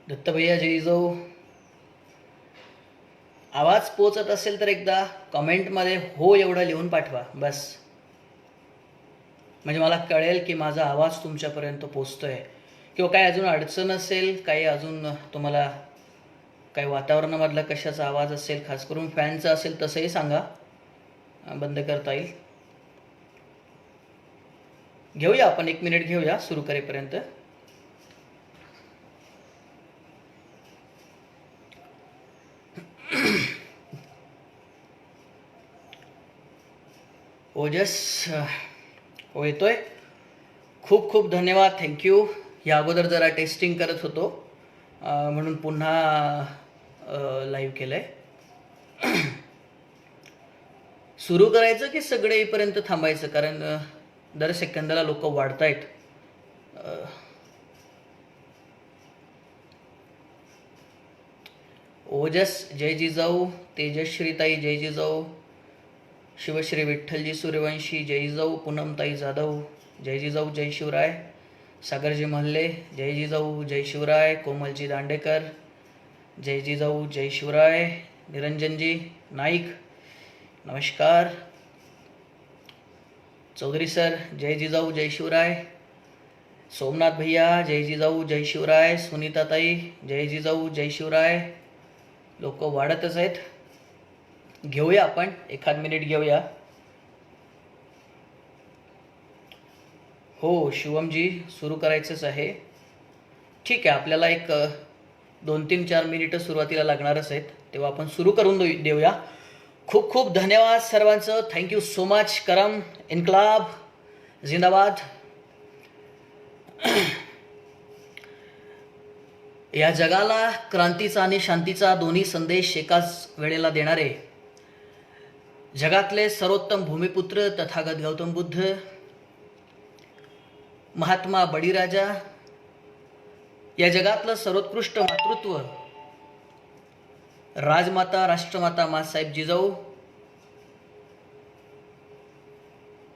दत्तभैया जयजो. आवाज पोचत असेल तर एकदा कमेंटमध्ये हो एवढं लिहून पाठवा बस. म्हणजे मला कळेल की माझा आवाज तुमच्यापर्यंत पोचतोय. किंवा काही अजून अडचण असेल, काही अजून तुम्हाला काही वातावरणामधला कशाचा आवाज असेल, खास करून फॅनचा असेल तसंही सांगा, बंद करता येईल. घेऊया आपण 1 मिनिट घेऊया सुरू करेपर्यंत. ओजस हो येतोय. खूप खूप धन्यवाद, थँक्यू. या अगोदर जरा टेस्टिंग करत होतो म्हणून पुन्हा लाईव्ह केलं आहे. सुरू करायचं की सगळे येईपर्यंत थांबायचं, कारण दर सेकंदाला लोक वाढत आहेत. ओजस जय जिजाऊ, तेजश्रीताई जय जिजाऊ, शिवश्री विठ्ठलजी सूर्यवंशी जय जिजाऊ, पूनमताई जाधव जय जिजाऊ जय शिवराय, सागरजी महल्ले जय जिजाऊ जय शिवराय, कोमलजी दांडेकर जय जिजाऊ जय शिवराय, निरंजनजी नाईक नमस्कार, चौधरी सर जय जिजाऊ जय शिवराय, सोमनाथ भैया जय जिजाऊ जय शिवराय, सुनीताताई जय जिजाऊ जय शिवराय. लोक वाढतच आहेत. घेऊया आपण 1 मिनिट घेऊया. हो शिवमजी सुरू करायचंच आहे. ठीक आहे, आपल्याला एक 2-3-4 मिनिटं सुरुवातीला लागणारच आहेत, तेव्हा आपण सुरू करून देऊया. खूप खूप धन्यवाद सर्वांचं, थँक्यू सो मच. करम इन्कलाब जिंदाबाद. या जगाला क्रांतीचा आणि शांतीचा दोन्ही संदेश एकाच वेळेला देणारे जगातले सर्वोत्तम भूमिपुत्र तथागत गौतम बुद्ध, महात्मा बळीराजा, या जगातलं सर्वोत्कृष्ट मातृत्व राजमाता राष्ट्रमाता माँसाहेब जिजाऊ,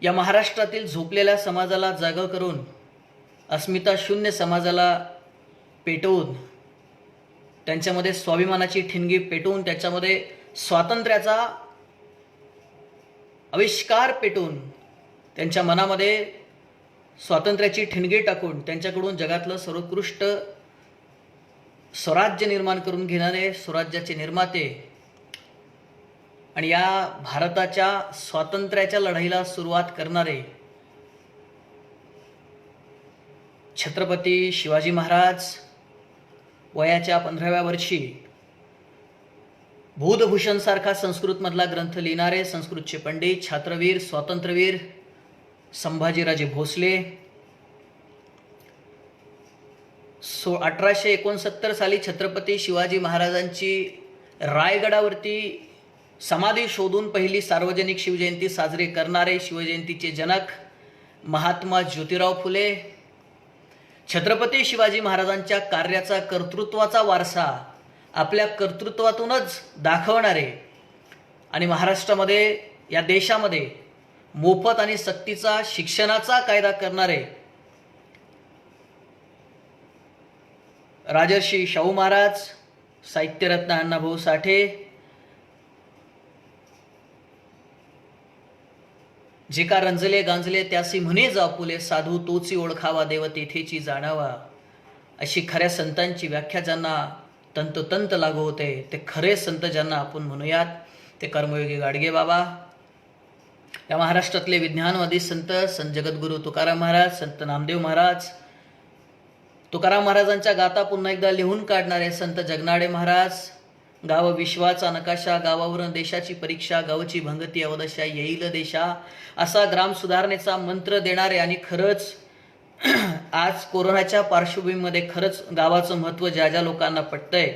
या महाराष्ट्रातील झोपलेल्या समाजाला जागा करून अस्मिता शून्य समाजाला पेटवून, त्यांच्यामध्ये स्वाभिमानाची ठिणगी पेटवून, त्याच्यामध्ये स्वातंत्र्याचा आविष्कार पेटवून, त्यांच्या मनामध्ये स्वातंत्र्याची ठिणगी टाकून त्यांच्याकडून जगातलं सर्वोत्कृष्ट स्वराज्य निर्माण करून घेणारे स्वराज्याचे निर्माते आणि या भारताच्या स्वातंत्र्याच्या लढाईला सुरुवात करणारे छत्रपती शिवाजी महाराज वयाच्या 15व्या वर्षी बुधभूषण सारखा संस्कृतमधला ग्रंथ लिहिणारे संस्कृतचे पंडित, छात्रवीर, स्वातंत्र्यवीर संभाजीराजे भोसले 1869 साली छत्रपती शिवाजी महाराजांची रायगडावरती समाधी शोधून पहिली सार्वजनिक शिवजयंती साजरी करणारे शिवजयंतीचे जनक महात्मा ज्योतिराव फुले, छत्रपती शिवाजी महाराजांच्या कार्याचा कर्तृत्वाचा वारसा आपल्या कर्तृत्वातूनच दाखवणारे आणि महाराष्ट्रामध्ये या देशामध्ये मोफत आणि सक्तीचा शिक्षणाचा कायदा करणारे राजर्षी शाहू महाराज, साहित्यरत्न अण्णाभाऊ साठे, जे का रंजले गांजले त्यासी म्हणे जापुले, साधू तोची ओळखावा देव तेथेची जाणावा, अशी खऱ्या संतांची व्याख्या ज्यांना तंतोतंत लागू होते ते खरे संत ज्यांना आपण म्हणूयात ते कर्मयोगी गाडगे बाबा. या महाराष्ट्रातले विज्ञानवादी संत जगद्गुरू तुकाराम महाराज, संत नामदेव महाराज, तुकाराम महाराजांच्या गाथा पुन्हा एकदा लिहून काढणारे संत जगनाडे महाराज, गाव विश्वाचा नकाशा, गावावरून देशाची परीक्षा, गावची भंगती अवदशा येईल देशा, असा ग्राम सुधारणेचा मंत्र देणारे आणि खरंच आज कोरोनाच्या पार्श्वभूमीमध्ये खरंच गावाचं महत्त्व ज्या ज्या लोकांना पटतंय,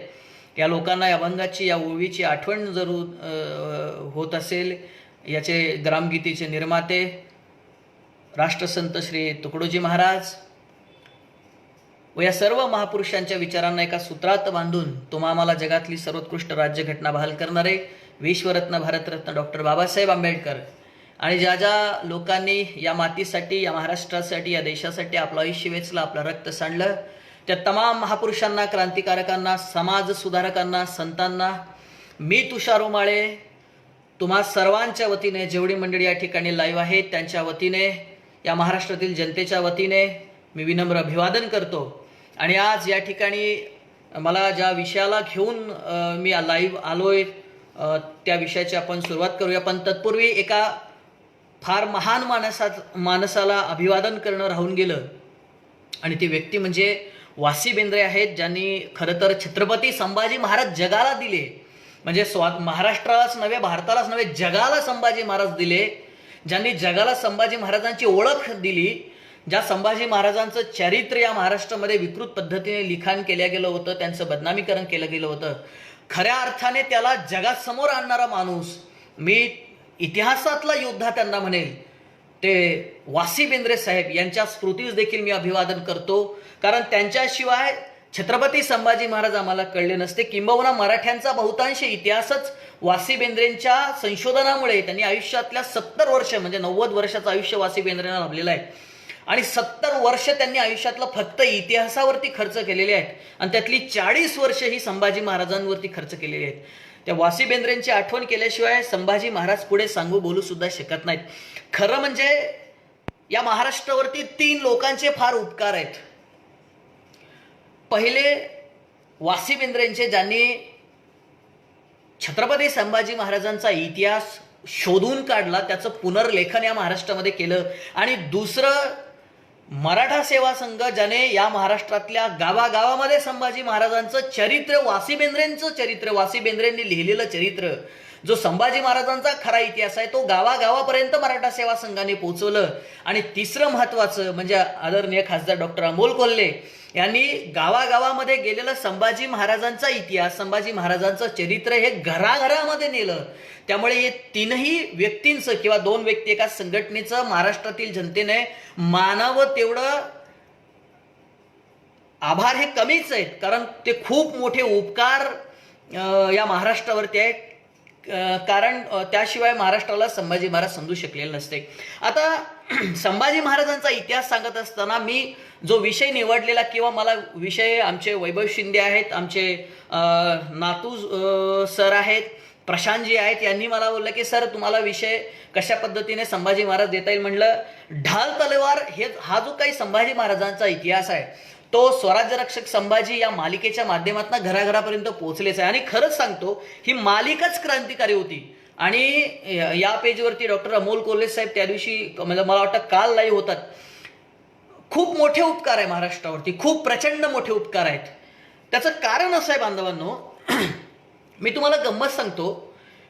या लोकांना या अभंगाची, या ओवीची आठवण जरूर होत असेल. याचे ग्रामगीतीचे निर्माते राष्ट्रसंत श्री तुकडोजी महाराज व या सर्व महापुरुषांच्या विचारांना एका सूत्रात बांधून तुम्हा आम्हाला जगातली सर्वोत्कृष्ट राज्यघटना बहाल करणारे विश्वरत्न भारतरत्न डॉक्टर बाबासाहेब आंबेडकर आणि ज्या ज्या लोकांनी या मातीसाठी, या महाराष्ट्रासाठी, या देशासाठी आपलं आयुष्य वेचलं, आपलं रक्त सांडलं, त्या तमाम महापुरुषांना, क्रांतिकारकांना, समाज सुधारकांना, संतांना मी तुषार उमाळे तुम्हा सर्वांच्या वतीने, जेवढी मंडळी या ठिकाणी लाईव्ह आहेत त्यांच्या वतीने, या महाराष्ट्रातील जनतेच्या वतीने मी विनम्र अभिवादन करतो. आणि आज या ठिकाणी मला ज्या विषयाला घेऊन मी लाईव्ह आलोय त्या विषयाची आपण सुरुवात करूया. पण तत्पूर्वी एका फार महान माणसाला अभिवादन करणं राहून गेलं, आणि ती व्यक्ती म्हणजे वासी बेंद्रे आहेत, ज्यांनी खरं तर छत्रपती संभाजी महाराज जगाला दिले. म्हणजे महाराष्ट्रालाच नव्हे, भारतालाच नव्हे, जगाला संभाजी महाराज दिले. ज्यांनी जगाला संभाजी महाराजांची ओळख दिली, ज्या संभाजी महाराजांचं चरित्र या महाराष्ट्रामध्ये विकृत पद्धतीने लिखाण केलं गेलं होतं, त्यांचं बदनामीकरण केलं गेलं होतं. खऱ्या अर्थाने त्याला जगासमोर आणणारा माणूस, मी इतिहासातला योद्धा त्यांना म्हणेल, ते वासी बेंद्रे साहेब यांच्या स्मृतीस देखील मी अभिवादन करतो. कारण त्यांच्याशिवाय छत्रपती संभाजी महाराज आम्हाला कळले नसते. किंबहुना मराठ्यांचा बहुतांश इतिहासच वासी बेंद्रेंच्या संशोधनामुळे, त्यांनी आयुष्यातल्या 70 वर्ष म्हणजे 90 वर्षाचं आयुष्य वासी बेंद्रेंना लाभलेलं आहे. आणि 70 वर्ष त्यांनी आयुष्यातलं फक्त इतिहासावरती खर्च केलेले आहेत, आणि त्यातली 40 वर्ष ही संभाजी महाराजांवरती खर्च केलेली आहेत. त्या वासी बेंद्रेंची आठवण केल्याशिवाय संभाजी महाराज पुढे सांगू बोलू सुद्धा शकत नाहीत. खरं म्हणजे या महाराष्ट्रावरती 3 लोकांचे फार उपकार आहेत. पहिले वासी बेंद्रेंचे, ज्यांनी छत्रपती संभाजी महाराजांचा इतिहास शोधून काढला, त्याचं पुनर्लेखन या महाराष्ट्रामध्ये केलं. आणि दुसरं मराठा सेवा संघ, ज्याने या महाराष्ट्रातल्या गावागावामध्ये संभाजी महाराजांचं चरित्र, वासी बेंद्रेंचं चरित्र, वासी बेंद्रेंनी लिहिलेलं चरित्र, जो संभाजी महाराजांचा खरा इतिहास आहे, तो गावागावापर्यंत मराठा सेवा संघाने पोहोचवलं. आणि तिसरं महत्वाचं म्हणजे आदरणीय खासदार डॉक्टर अमोल कोल्हे यांनी गावागावामध्ये गेलेलं संभाजी महाराजांचा इतिहास, संभाजी महाराजांचं चरित्र हे घराघरामध्ये नेलं. त्यामुळे हे 3ही व्यक्तींचं किंवा 2 व्यक्ती एका संघटनेचं महाराष्ट्रातील जनतेने मानावं तेवढं आभार हे कमीच आहेत. कारण ते खूप मोठे उपकार या महाराष्ट्रावरती आहेत. कारण त्याशिवाय महाराष्ट्राला संभाजी महाराज समजू शकलेले नसते. आता संभाजी महाराजांचा इतिहास सांगत असताना मी जो विषय निवडलेला, किंवा मला विषय आमचे वैभव शिंदे आहेत, आमचे नातू सर आहेत, प्रशांतजी आहेत, यांनी मला बोललं की सर तुम्हाला विषय कशा पद्धतीने संभाजी महाराज देता येईल. म्हणलं ढाल तलवार हा जो काही संभाजी महाराजांचा इतिहास आहे, तो स्वराज्य रक्षक संभाजी या मालिकेच्या माध्यमातून घराघरापर्यंत पोहोचलेच आहे. आणि खरंच सांगतो, ही मालिकाच क्रांतिकारी होती. आणि या पेजवरती डॉक्टर अमोल कोल्हे साहेब त्या दिवशी, मला वाटतं काल लाईव्ह होतात, खूप मोठे उपकार आहे महाराष्ट्रावरती, खूप प्रचंड मोठे उपकार आहेत. त्याचं कारण असं आहे बांधवांनो, मी तुम्हाला गंमत सांगतो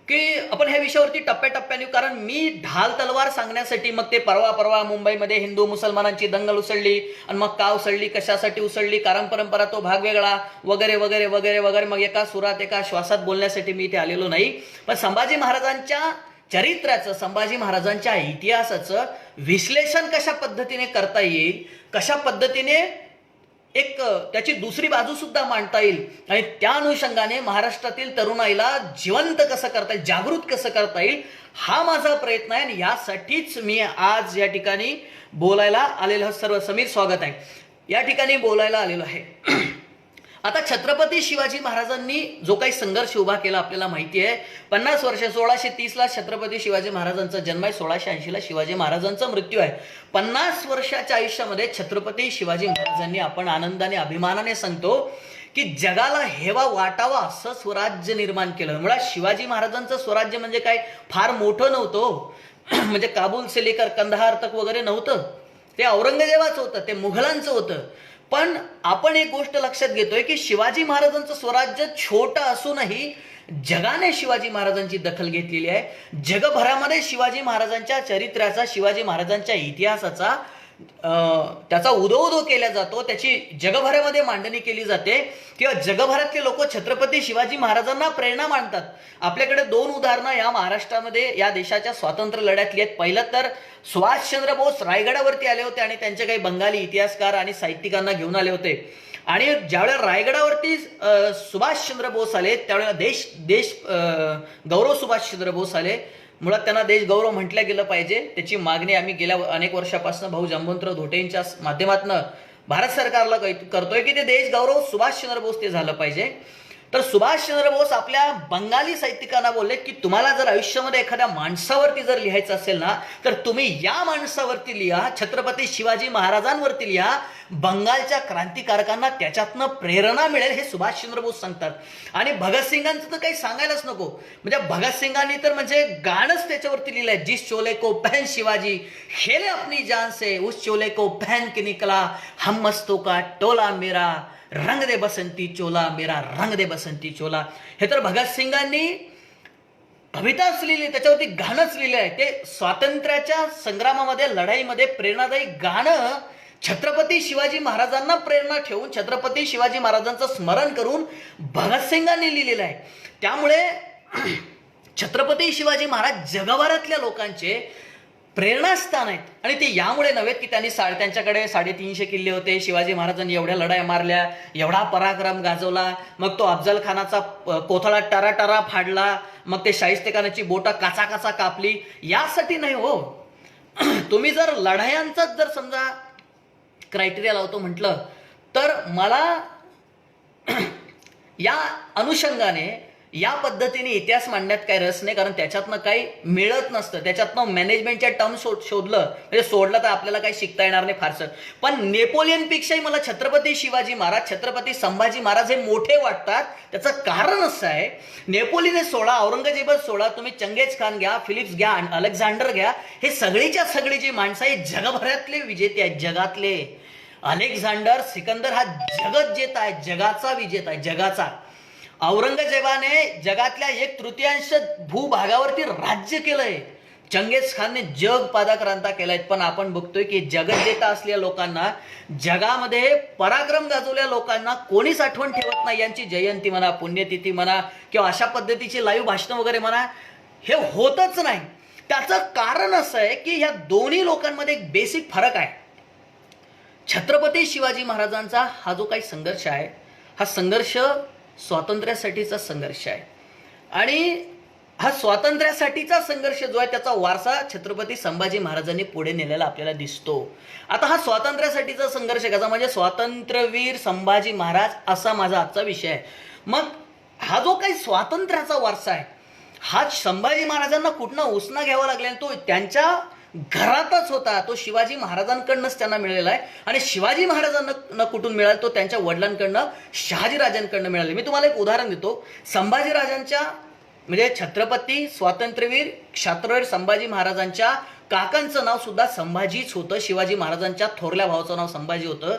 की आपण ह्या विषयावरती टप्प्याटप्प्याने, कारण मी ढाल तलवार सांगण्यासाठी, मग ते परवा मुंबईमध्ये हिंदू मुसलमानांची दंगल उसळली, आणि मग का उसळली, कशासाठी उसळली, कारण परंपरा तो भाग वेगळा, वगैरे वगैरे वगैरे वगैरे, मग एका सुरात एका श्वासात बोलण्यासाठी मी इथे आलेलो नाही. पण संभाजी महाराजांच्या चरित्राचं, संभाजी महाराजांच्या इतिहासाचं विश्लेषण कशा पद्धतीने करता येईल, कशा पद्धतीने एक त्याची दुसरी बाजू सुद्धा मांडता येईल, आणि त्या अनुषंगाने महाराष्ट्रातील तरुणाईला जिवंत कसं करता येईल, जागृत कसं करता येईल, हा माझा प्रयत्न आहे. आणि यासाठीच मी आज या ठिकाणी बोलायला आलेलो, सर्व समीर स्वागत आहे, या ठिकाणी बोलायला आलेलो आहे. आता छत्रपती शिवाजी महाराजांनी जो काही संघर्ष उभा केला आपल्याला माहिती आहे. 50 वर्ष, 1630ला छत्रपती शिवाजी महाराजांचा जन्म आहे, 1680ला शिवाजी महाराजांचा मृत्यू आहे. 50 वर्षाच्या आयुष्यामध्ये छत्रपती शिवाजी महाराजांनी, आपण आनंदाने अभिमानाने सांगतो की जगाला हेवा वाटावा असं स्वराज्य निर्माण केलं. मुळात शिवाजी महाराजांचं स्वराज्य म्हणजे काय फार मोठं नव्हतं, म्हणजे काबूल से लेकर कंधार तक वगैरे नव्हतं, ते औरंगजेबाचं होतं, ते मुघलांचं होतं. पण आपण एक गोष्ट लक्षात घेतोय की शिवाजी महाराजांचं स्वराज्य छोटं असूनही जगाने शिवाजी महाराजांची दखल घेतलेली आहे. जगभरामध्ये शिवाजी महाराजांच्या चरित्राचा, शिवाजी महाराजांच्या इतिहासाचा त्याचा उदो केला जातो, त्याची जगभरामध्ये मांडणी केली जाते, किंवा जगभरातले लोक छत्रपती शिवाजी महाराजांना प्रेरणा मानतात. आपल्याकडे 2 उदाहरणं या महाराष्ट्रामध्ये, या देशाच्या स्वातंत्र्य लढ्यातली आहेत. पहिलं तर सुभाषचंद्र बोस रायगडावरती आले होते आणि त्यांचे काही बंगाली इतिहासकार आणि साहित्यिकांना घेऊन आले होते. आणि ज्यावेळेला रायगडावरती सुभाषचंद्र बोस आले, त्यावेळेला देश गौरव सुभाषचंद्र बोस आले. मुळात त्यांना देश गौरव म्हटलं गेलं पाहिजे, त्याची मागणी आम्ही गेल्या अनेक वर्षापासून भाऊ जंबुवंतराव धोटेंच्या माध्यमातून भारत सरकारला करतोय की ते देश गौरव सुभाषचंद्र बोस ते झालं पाहिजे. तर सुभाषचंद्र बोस आपल्या बंगाली साहित्यिकांना बोलले की तुम्हाला जर आयुष्यामध्ये एखाद्या माणसावरती जर लिहायचं असेल ना, तर तुम्ही या माणसावरती लिहा, छत्रपती शिवाजी महाराजांवरती लिहा. बंगालच्या क्रांतिकारकांना त्याच्यातनं प्रेरणा मिळेल, हे सुभाषचंद्र बोस सांगतात. आणि भगतसिंगांचं तर काही सांगायलाच नको. म्हणजे भगतसिंगांनी तर म्हणजे गाणंच त्याच्यावरती लिहिलंय, जिस चोले को पहन शिवाजी खेले अपनी जान से, उस चोले को पहन के निकला हम मस्तों का टोला, मेरा रंग दे बसंती चोला, मेरा रंग दे बसंती चोला. हे तर भगतसिंगांनी कविताच लिहिली, त्याच्यावरती गाणंच लिहिलं आहे. ते स्वातंत्र्याच्या संग्रामामध्ये, लढाईमध्ये प्रेरणादायी गाणं छत्रपती शिवाजी महाराजांना प्रेरणा ठेवून, छत्रपती शिवाजी महाराजांचं स्मरण करून भगतसिंगांनी लिहिलेलं आहे. त्यामुळे छत्रपती शिवाजी महाराज जगभरातल्या लोकांचे प्रेरणास्थान आहेत. आणि ते यामुळे नव्हेत की त्यांच्याकडे 350 किल्ले होते, शिवाजी महाराजांनी एवढ्या लढाया मारल्या, एवढा पराक्रम गाजवला, मग तो अफजल खानाचा कोथळा टराटरा फाडला, मग ते शाहिस्तेखानाची बोटं काचा काचा कापली, यासाठी नाही हो. तुम्ही जर लढायांचाच जर समजा क्रायटेरिया लावतो म्हटलं, तर मला या अनुषंगाने या पद्धतीने इतिहास मांडण्यात काही रस नाही, कारण त्याच्यातनं काही मिळत नसतं. त्याच्यातनं मॅनेजमेंटच्या टर्म शोधलं म्हणजे सोडलं तर आपल्याला काही शिकता येणार नाही फारसं. पण नेपोलियनपेक्षाही मला छत्रपती शिवाजी महाराज, छत्रपती संभाजी महाराज हे मोठे वाटतात. त्याचं कारण असं आहे, नेपोलियन सोडा, औरंगजेबच सोडा, तुम्ही चंगेज खान घ्या, फिलिप्स घ्या, अलेक्झांडर घ्या, हे सगळीच्या सगळी जी माणसं आहेत जगभरातले विजेते आहेत, जगातले. अलेक्झांडर, सिकंदर हा जगज्जेता आहे, जगाचा विजेता आहे, जगाचा. औरंगजेबाने जगातल्या 1/3 भूभागावरती राज्य केलंय. चंगेज खानने जग पादाक्रांता केलाय. पण आपण बघतोय की जगज्जेता असलेल्या लोकांना, जगामध्ये पराक्रम गाजवलेल्या लोकांना कोणीच आठवण ठेवत नाही. यांची जयंती म्हणा, पुण्यतिथी म्हणा, किंवा अशा पद्धतीची लाईव्ह भाषणं वगैरे म्हणा, हे होतच नाही. त्याचं कारण असं आहे की ह्या दोन्ही लोकांमध्ये एक बेसिक फरक आहे. छत्रपती शिवाजी महाराजांचा हा जो काही संघर्ष आहे, हा संघर्ष स्वातंत्र्यासाठीचा संघर्ष आहे. आणि हा स्वातंत्र्यासाठीचा संघर्ष जो आहे त्याचा वारसा छत्रपती संभाजी महाराजांनी पुढे नेलेला आपल्याला दिसतो. आता हा स्वातंत्र्यासाठीचा संघर्ष कसा, म्हणजे स्वातंत्र्यवीर संभाजी महाराज असा माझा आजचा विषय आहे. मग हा जो काही स्वातंत्र्याचा वारसा आहे, हा संभाजी महाराजांना कुठनं उसना घ्यावा लागला, तो त्यांच्या घरातच होता. तो शिवाजी महाराजांकडनंच त्यांना मिळालेला आहे. आणि शिवाजी महाराजांना कुठून मिळाला, तो त्यांच्या वडिलांकडनं, शहाजीराजांकडनं मिळाले. मी तुम्हाला एक उदाहरण देतो. संभाजीराजांच्या म्हणजे छत्रपती स्वातंत्र्यवीर क्षात्रवीर संभाजी महाराजांच्या काकांचं नाव सुद्धा संभाजीच होतं. शिवाजी महाराजांच्या थोरल्या भावाचं नाव संभाजी होतं.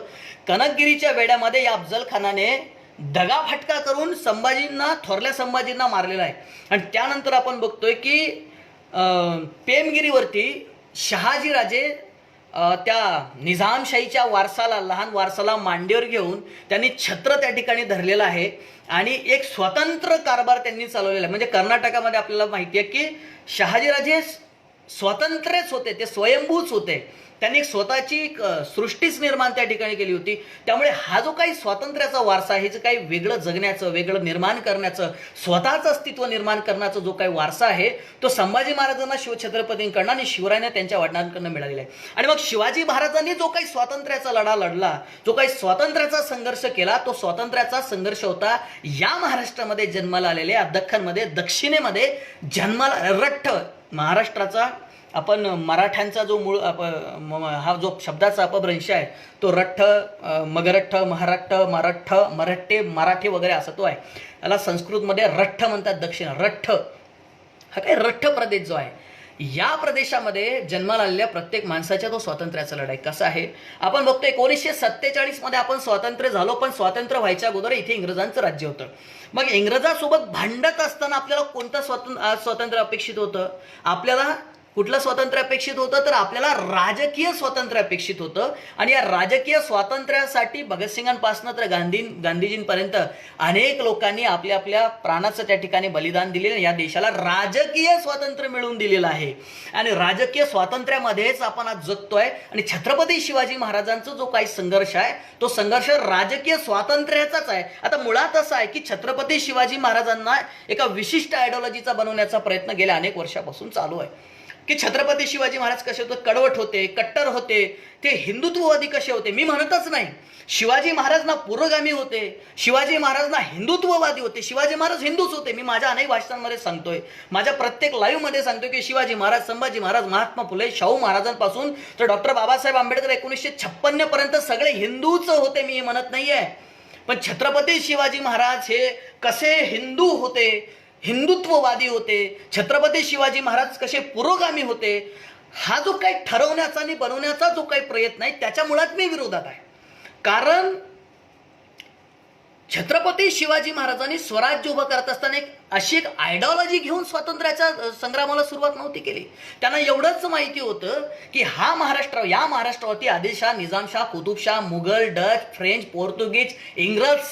कनकगिरीच्या वेड्यामध्ये या अफजल खानाने दगाफटका करून थोरल्या संभाजींना मारलेला आहे. आणि त्यानंतर आपण बघतोय की पेमगिरीवरती शहाजीराजे त्या निजामशाहीच्या वारसाला, लहान वारसाला मांडीवर घेऊन त्यांनी छत्र त्या ठिकाणी धरलेलं आहे. आणि एक स्वतंत्र कारभार त्यांनी चालवलेला आहे. म्हणजे कर्नाटकामध्ये आपल्याला माहिती आहे की शहाजीराजे स्वतंत्रच होते, ते स्वयंभूच होते. त्यांनी एक स्वतःची सृष्टीच निर्माण त्या ठिकाणी केली होती. त्यामुळे हा जो काही स्वातंत्र्याचा वारसा आहे, जे काही वेगळं जगण्याचं, वेगळं निर्माण करण्याचं, स्वतःचं अस्तित्व निर्माण करण्याचा जो काही वारसा आहे, तो संभाजी महाराजांना शिवछत्रपतींकडनं आणि शिवरायांना त्यांच्या वडिलांकडनं मिळालेला आहे. आणि मग शिवाजी महाराजांनी जो काही स्वातंत्र्याचा लढा लढला, जो काही स्वातंत्र्याचा संघर्ष केला, तो स्वातंत्र्याचा संघर्ष होता या महाराष्ट्रामध्ये जन्माला आलेले, दख्खनमध्ये, दक्षिणेमध्ये जन्माला, रठ्ठ महाराष्ट्राचा, आपण मराठ्यांचा जो मूळ हा जो शब्दाचा अपभ्रंश आहे, तो रठ्ठ, मगरठ्ठ, महाराष्ट्र, मराठ्ठ, मराठे, मराठी वगैरे असा तो आहे. याला संस्कृतमध्ये रठ्ठ म्हणतात. दक्षिण रठ्ठ हा काही रठ्ठ प्रदेश जो आहे, या प्रदेशामध्ये जन्माला आलेल्या प्रत्येक माणसाच्या तो स्वातंत्र्याचा लढाई कसा आहे. आपण बघतो 1947 मध्ये आपण स्वातंत्र्य झालो, पण स्वातंत्र्य व्हायच्या अगोदर इथे इंग्रजांचं राज्य होतं. मग इंग्रजांसोबत भांडत असताना आपल्याला कोणतं स्वातंत्र्य अपेक्षित होतं? आपल्याला कुठलं स्वातंत्र्य अपेक्षित होतं? तर आपल्याला राजकीय स्वातंत्र्य अपेक्षित होतं. आणि या राजकीय स्वातंत्र्यासाठी भगतसिंगांपासून तर गांधीजींपर्यंत अनेक लोकांनी आपल्या आपल्या प्राणाचं त्या ठिकाणी बलिदान दिलेलं, या देशाला राजकीय स्वातंत्र्य मिळवून दिलेलं आहे. आणि राजकीय स्वातंत्र्यामध्येच आपण आज जगतोय. आणि छत्रपती शिवाजी महाराजांचा जो काही संघर्ष आहे, तो संघर्ष राजकीय स्वातंत्र्याचाच आहे. आता मुळात असं आहे की छत्रपती शिवाजी महाराजांना एका विशिष्ट आयडिओलॉजीचा बनवण्याचा प्रयत्न गेल्या अनेक वर्षापासून चालू आहे. की छत्रपती शिवाजी महाराज कसे होते, कडवट होते, कट्टर होते, ते हिंदुत्ववादी कसे होते. मी म्हणतच नाही. शिवाजी महाराज ना पुरोगामी होते, शिवाजी महाराज ना हिंदुत्ववादी होते, शिवाजी महाराज हिंदूच होते. मी माझ्या अनेक भाषणांमध्ये सांगतोय, माझ्या प्रत्येक लाईव्ह मध्ये सांगतोय की शिवाजी महाराज, संभाजी महाराज, महात्मा फुले, शाहू महाराजांपासून तर डॉक्टर बाबासाहेब आंबेडकर 1956 पर्यंत सगळे हिंदूच होते. मी हे म्हणत नाहीये. पण छत्रपती शिवाजी महाराज हे कसे हिंदू होते, हिंदुत्ववादी होते, छत्रपती शिवाजी महाराज कसे पुरोगामी होते, हा जो काही ठरवण्याचा आणि बनवण्याचा जो काही प्रयत्न आहे त्याच्या मुळात मी विरोधात आहे. कारण छत्रपती शिवाजी महाराजांनी स्वराज्य उभं करत असताना अशी एक आयडिओलॉजी घेऊन स्वातंत्र्याच्या संग्रामाला सुरुवात नव्हती केली. त्यांना एवढंच माहिती होतं की या महाराष्ट्रावरती आदिलशाह, निजामशाह, कुतुबशाह, मुघल, डच, फ्रेंच, पोर्तुगीज, इंग्रज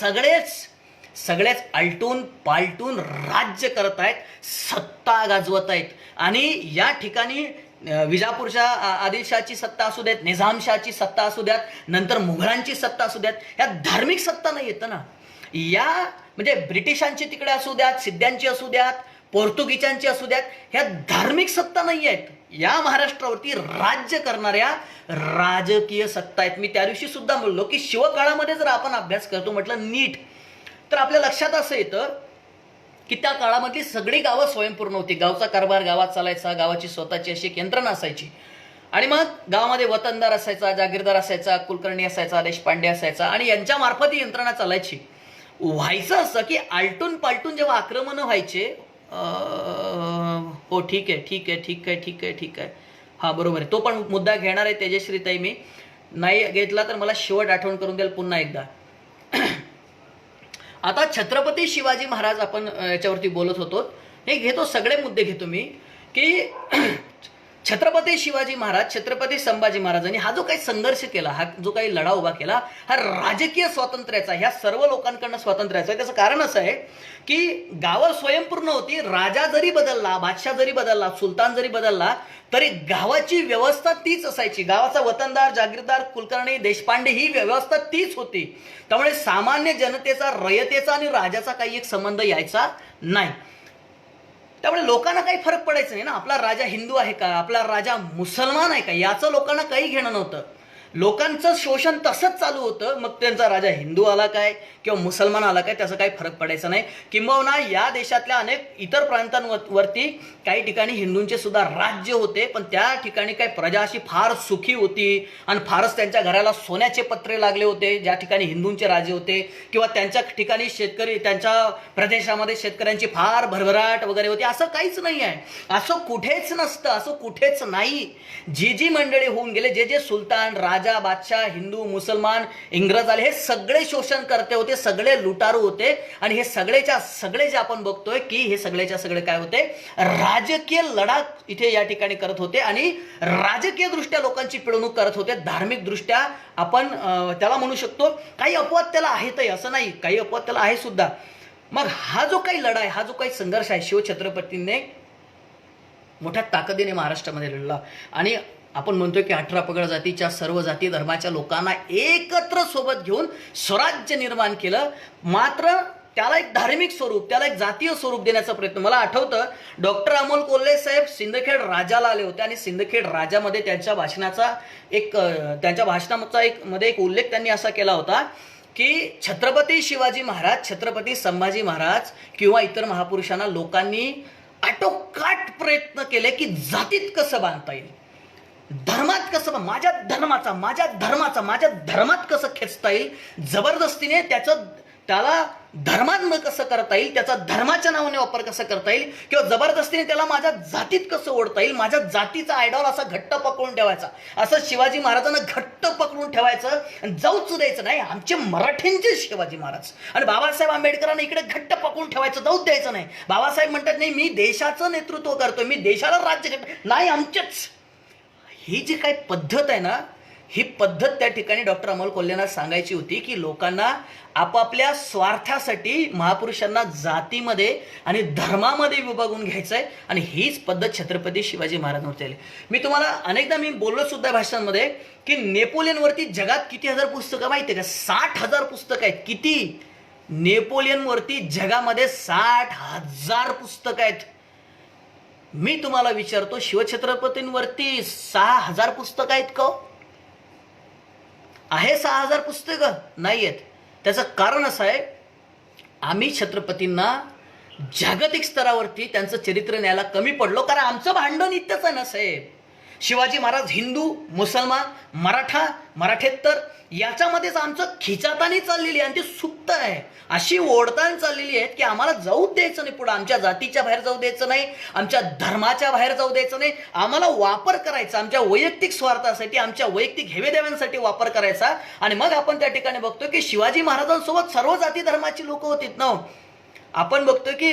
सगळेच आलटून पालटून राज्य करत आहेत, सत्ता गाजवत आहेत. आणि या ठिकाणी विजापूरच्या आदिलशाहची सत्ता असू द्यात, निजामशाहची सत्ता असू द्यात, नंतर मुघलांची सत्ता असू द्यात, या धार्मिक सत्ता नाही येतं ना. या म्हणजे ब्रिटिशांची तिकडे असू द्यात, सिद्ध्यांची असू द्यात, पोर्तुगीजांची असू द्यात, ह्या धार्मिक सत्ता नाही आहेत. या महाराष्ट्रावरती राज्य करणाऱ्या राजकीय सत्ता आहेत. मी त्या दिवशी सुद्धा बोललो की शिवकाळामध्ये जर आपण अभ्यास करतो म्हटलं नीट, तर आपल्या लक्षात असं येतं की त्या काळामधली सगळी गावं स्वयंपूर्ण होती. गावचा कारभार गावात चालायचा, गावाची स्वतःची अशी एक यंत्रणा असायची. आणि मग गावामध्ये वतनदार असायचा, जागीरदार असायचा, कुलकर्णी असायचा, देशपांडे असायचा, आणि यांच्या मार्फत ही यंत्रणा चालायची. व्हायचं असं की आलटून पालटून जेव्हा आक्रमण व्हायचे, हो ठीक आहे, हा बरोबर आहे, तो पण मुद्दा घेणार आहे तेजश्रीताई. मी नाही घेतला तर मला शेवट आठवण करून द्याल पुन्हा एकदा. आता छत्रपती शिवाजी महाराज आपण याच्यावरती बोलत होतो, हे घेतो, सगळे मुद्दे घेतो मी. की छत्रपती शिवाजी महाराज, छत्रपती संभाजी महाराजांनी हा जो काही संघर्ष केला, हा जो काही लढा उभा केला, हा राजकीय स्वातंत्र्याचा, ह्या सर्व लोकांकडनं स्वातंत्र्याचा आहे. त्याचं कारण असं आहे की गावं स्वयंपूर्ण होती. राजा जरी बदलला, बादशाह जरी बदलला, सुलतान जरी बदलला, तरी गावाची व्यवस्था तीच असायची. गावाचा वतनदार, जागीरदार, कुलकर्णी, देशपांडे ही व्यवस्था तीच होती. त्यामुळे सामान्य जनतेचा, रयतेचा आणि राजाचा काही एक संबंध यायचा नाही. त्यामुळे लोकांना काही फरक पडायचा नाही ना. आपला राजा हिंदू आहे का, आपला राजा मुसलमान आहे का, याचं लोकांना काही घेणं नव्हतं. लोकांचं शोषण तसंच चालू होतं. मग त्यांचा राजा हिंदू आला काय किंवा मुसलमान आला काय, त्याचा काही फरक पडायचा नाही. किंबहुना या देशातल्या अनेक इतर प्रांतांवरती काही ठिकाणी हिंदूंचे सुद्धा राज्य होते, पण त्या ठिकाणी काही प्रजा अशी फार सुखी होती आणि फारच त्यांच्या घराला सोन्याचे पत्रे लागले होते ज्या ठिकाणी हिंदूंचे राज्य होते. किंवा त्यांच्या ठिकाणी शेतकरी, त्यांच्या प्रदेशामध्ये शेतकऱ्यांची फार भरभराट वगैरे होती. असं काहीच नाही आहे, असं कुठेच नसतं, असं कुठेच नाही. जी मंडळी होऊन गेले, जे सुलतान, राजा, बादशाह, हिंदू, मुसलमान, इंग्रज आले, हे सगळे शोषण करते होते, सगळे लुटारू होते. आणि हे सगळेच्या सगळे जे आपण बघतोय की हे सगळेच्या सगळे काय होते, राजकीय लढा इथे या ठिकाणी करत होते आणि राजकीय दृष्ट्या लोकांची पिळवणूक करत होते. धार्मिक दृष्ट्या आपण त्याला म्हणू शकतो काही अपवाद त्याला आहेतही, असं नाही, काही अपवाद त्याला आहे सुद्धा. मग हा जो काही लढा आहे, हा जो काही संघर्ष आहे, शिवछत्रपतींनी मोठ्या ताकदीने महाराष्ट्रामध्ये लढला. आणि आपण म्हणतोय की 18 पगड जातीच्या सर्व जाती धर्माच्या लोकांना एकत्र सोबत घेऊन स्वराज्य निर्माण केलं. मात्र त्याला एक धार्मिक स्वरूप, त्याला एक जातीय स्वरूप देण्याचा प्रयत्न. मला आठवतं डॉक्टर अमोल कोल्हे साहेब सिंदखेड राजाला आले होते आणि सिंदखेड राजामध्ये त्यांच्या भाषणाचा एक उल्लेख त्यांनी असा केला होता की छत्रपती शिवाजी महाराज, छत्रपती संभाजी महाराज किंवा इतर महापुरुषांना लोकांनी आटोकाट प्रयत्न केले की जातीत कसं बांधता येईल, धर्मात कसं, माझ्या धर्मात कसं खेचता येईल, जबरदस्तीने त्याला धर्मात कसं करता येईल, त्याचा धर्माच्या नावाने वापर कसा करता येईल, किंवा जबरदस्तीने त्याला माझ्या जातीत कसं ओढता येईल, माझ्या जातीचा आयडॉल असा घट्ट पकडून ठेवायचा. असं शिवाजी महाराजांना घट्ट पकडून ठेवायचं आणि जाऊच द्यायचं नाही. आमचे मराठ्यांचे शिवाजी महाराज आणि बाबासाहेब आंबेडकरांना इकडे घट्ट पकडून ठेवायचं, जाऊच द्यायचं नाही. बाबासाहेब म्हणतात नाही, मी देशाचं नेतृत्व करतोय, मी देशाला राज्य नाही, आमचेच. ही जी काही पद्धत आहे ना, ही पद्धत त्या ठिकाणी डॉक्टर अमोल कोल्हेंना सांगायची होती की लोकांना आपापल्या स्वार्थासाठी महापुरुषांना जातीमध्ये आणि धर्मामध्ये विभागून घ्यायचं आहे. आणि हीच पद्धत छत्रपती शिवाजी महाराजांवरती आली. मी तुम्हाला अनेकदा बोललो सुद्धा भाषणांमध्ये की नेपोलियनवरती जगात किती हजार पुस्तकं माहिती आहे का? 60,000 पुस्तकं आहेत. किती? नेपोलियनवरती जगामध्ये 60,000 पुस्तकं आहेत. मी तुम्हाला विचारतो, शिवछत्रपतींवरती 6,000 पुस्तकं आहेत का? आहे 6,000 पुस्तकं? नाही आहेत. त्याचं कारण असं आहे, आम्ही छत्रपतींना जागतिक स्तरावरती त्यांचं चरित्र न्यायला कमी पडलो, कारण आमचं भांडण इतकंच आहे ना साहेब. शिवाजी महाराज हिंदू, मुसलमान, मराठा, मराठेतर याच्यामध्येच आमचं खिचातानी चाललेली आहे आणि ती सुप्त आहे, अशी ओढताना चाललेली आहेत की आम्हाला जाऊच द्यायचं नाही पुढे. आमच्या जातीच्या बाहेर जाऊ द्यायचं नाही, आमच्या धर्माच्या बाहेर जाऊ द्यायचं नाही. आम्हाला वापर करायचा आमच्या वैयक्तिक स्वार्थासाठी, आमच्या वैयक्तिक हेवेदेव्यांसाठी वापर करायचा. आणि मग आपण त्या ठिकाणी बघतो की शिवाजी महाराजांसोबत सर्व जाती धर्माची लोक होतीत ना. आपण बघतो की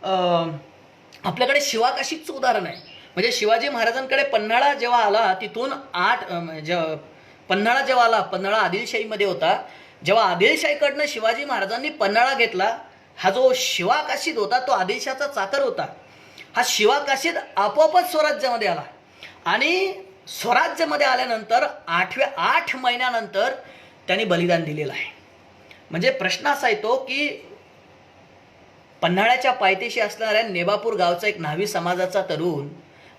आपल्याकडे शिवाकाशीचं उदाहरण आहे. म्हणजे शिवाजी महाराजांकडे पन्हाळा जेव्हा आला, तिथून पन्हाळा जेव्हा आला, पन्हाळा आदिलशाहीमध्ये होता, जेव्हा आदिलशाहीकडनं शिवाजी महाराजांनी पन्हाळा घेतला, हा जो शिवाकाशीत होता तो आदिलशाचा चाकर होता. हा शिवाकाशीत आपोआपच स्वराज्यामध्ये आला आणि स्वराज्यामध्ये आल्यानंतर 8 महिन्यानंतर त्यांनी बलिदान दिलेलं आहे. म्हणजे प्रश्न असा येतो की पन्हाळ्याच्या पायथ्याशी असणाऱ्या नेबापूर गावचा एक न्हावी समाजाचा तरुण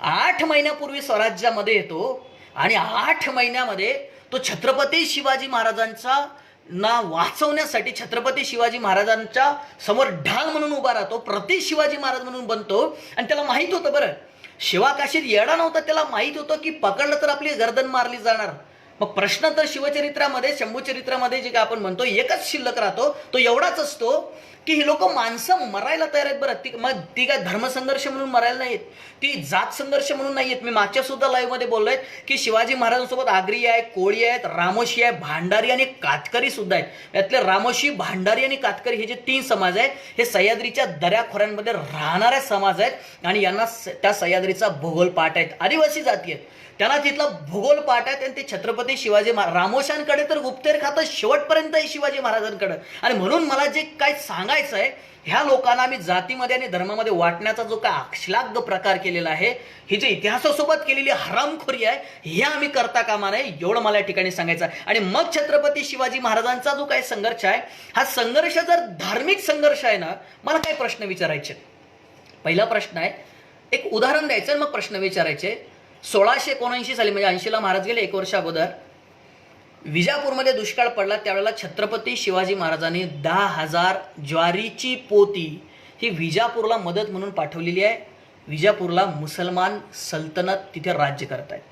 8 महिन्यापूर्वी स्वराज्यामध्ये येतो आणि 8 महिन्यामध्ये तो छत्रपती शिवाजी महाराजांचा ना वाचवण्यासाठी छत्रपती शिवाजी महाराजांच्या समोर ढाल म्हणून उभा राहतो, प्रति शिवाजी महाराज म्हणून बनतो. आणि त्याला माहित होतं, बरं शिवाकाशीत येडा नव्हता, त्याला माहित होतं की पकडलं तर आपली गर्दन मारली जाणार. मग प्रश्न तर शिवचरित्रामध्ये, शंभूचरित्रामध्ये जे काय आपण म्हणतो एकच शिल्लक राहतो, तो एवढाच असतो की ही लोक माणसं मरायला तयार आहेत. बरं मग ती काय धर्मसंघर्ष म्हणून मरायला नाहीत, ती जात संघर्ष म्हणून नाहीयेत. मी मागच्या सुद्धा लाईव्ह मध्ये बोललोय की शिवाजी महाराजांसोबत आगरी आहे, कोळी आहेत, रामोशी आहे, भांडारी आणि कातकरी सुद्धा आहेत. यातले रामोशी, भांडारी आणि कातकरी हे जे 3 समाज आहेत, हे सह्याद्रीच्या दऱ्याखोऱ्यांमध्ये राहणारे समाज आहेत आणि यांना त्या सह्याद्रीचा भूगोल पाठ आहेत. आदिवासी जाती आहेत, त्यांना तिथला भूगोल पाठ आहे आणि ते छत्रपती शिवाजी रामोशांकडे तर गुप्तेर खातं शेवटपर्यंत आहे शिवाजी महाराजांकडे. आणि म्हणून मला जे काय सांगायचं आहे, ह्या लोकांना आम्ही जातीमध्ये आणि धर्मामध्ये वाटण्याचा जो काय अक्षलाग्य प्रकार केलेला आहे, ही जी इतिहासासोबत केलेली हरामखोरी आहे, हे आम्ही करता कामा नये, एवढं मला या ठिकाणी सांगायचं आहे. आणि मग छत्रपती शिवाजी महाराजांचा जो काही संघर्ष आहे, हा संघर्ष जर धार्मिक संघर्ष आहे ना, मला काय प्रश्न विचारायचे. पहिला प्रश्न आहे, एक उदाहरण द्यायचं मग प्रश्न विचारायचे. 1679 साली म्हणजे 80ला महाराज गेले, 1 वर्ष अगोदर विजापूरमध्ये दुष्काळ पडला. त्यावेळेला छत्रपती शिवाजी महाराजांनी 10,000 ज्वारीची पोती ही विजापूरला मदत म्हणून पाठवलेली आहे. विजापूरला मुसलमान सल्तनत तिथे राज्य करत आहेत.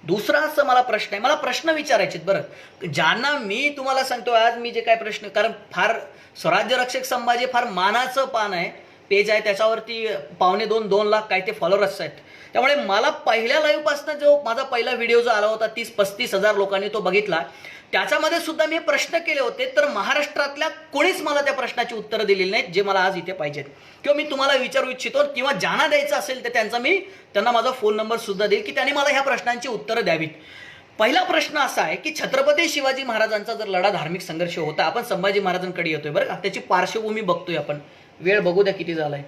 दुसरा असं मला प्रश्न आहे, मला प्रश्न विचारायचे बरं, ज्यांना मी तुम्हाला सांगतो आज मी जे काय प्रश्न, कारण फार स्वराज्य रक्षक संभाजी फार मानाचं पान आहे, पेज आहे, त्याच्यावरती 2.25-2 लाख काय ते फॉलोअर्स आहेत. त्यामुळे मला पहिल्या लाईव्ह पासून जो माझा पहिला व्हिडिओ जो आला होता 30-35 हजार लोकांनी तो बघितला, त्याच्यामध्ये सुद्धा मी प्रश्न केले होते, तर महाराष्ट्रातल्या कोणीच मला त्या प्रश्नाची उत्तरं दिलेली नाहीत जे मला आज इथे पाहिजेत, किंवा मी तुम्हाला विचारू इच्छितो, किंवा ज्यांना द्यायचं असेल तर त्यांना माझा फोन नंबर सुद्धा देईल की त्यांनी मला ह्या प्रश्नांची उत्तरं द्यावीत. पहिला प्रश्न असा आहे की छत्रपती शिवाजी महाराजांचा जर लढा धार्मिक संघर्ष होता, आपण संभाजी महाराजांकडे येतोय बरं का, त्याची पार्श्वभूमी बघतोय आपण, वेळ बघू द्या किती झालाय,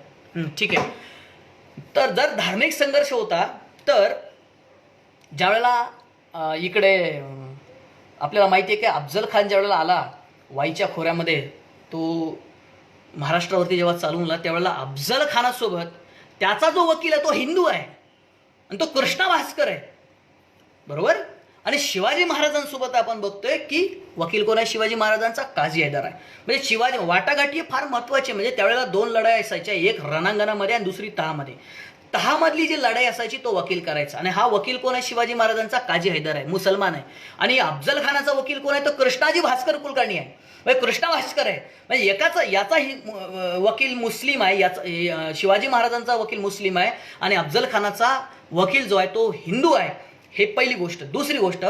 ठीक आहे. तर जर धार्मिक संघर्ष होता, तर ज्यावेळेला इकडे आपल्याला माहिती आहे की अफजल खान ज्यावेळेला आला वाईच्या खोऱ्यामध्ये, तो महाराष्ट्रावरती जेव्हा चालून आला, त्यावेळेला अफजल खानासोबत त्याचा जो वकील आहे तो हिंदू आहे आणि तो कृष्णा भास्कर आहे, बरोबर. आणि शिवाजी महाराजांसोबत आपण बघतोय की वकील कोण आहे, शिवाजी महाराजांचा काझी हैदर आहे. म्हणजे शिवाजी वाटाघाटी फार महत्वाची. म्हणजे त्यावेळेला 2 लढाई असायच्या, एक रणांगणामध्ये आणि दुसरी तहामध्ये. तहामधली जी लढाई असायची तो वकील करायचा, आणि हा वकील कोण आहे, शिवाजी महाराजांचा काझी हैदर आहे, मुसलमान आहे. आणि अफजल खानाचा वकील कोण आहे, तो कृष्णाजी भास्कर कुलकर्णी आहे, म्हणजे कृष्णा भास्कर आहे. म्हणजे याचा वकील मुस्लिम आहे, याचा शिवाजी महाराजांचा वकील मुस्लिम आहे आणि अफजल खानाचा वकील जो आहे तो हिंदू आहे. हे पहिली गोष्ट. दुसरी गोष्ट,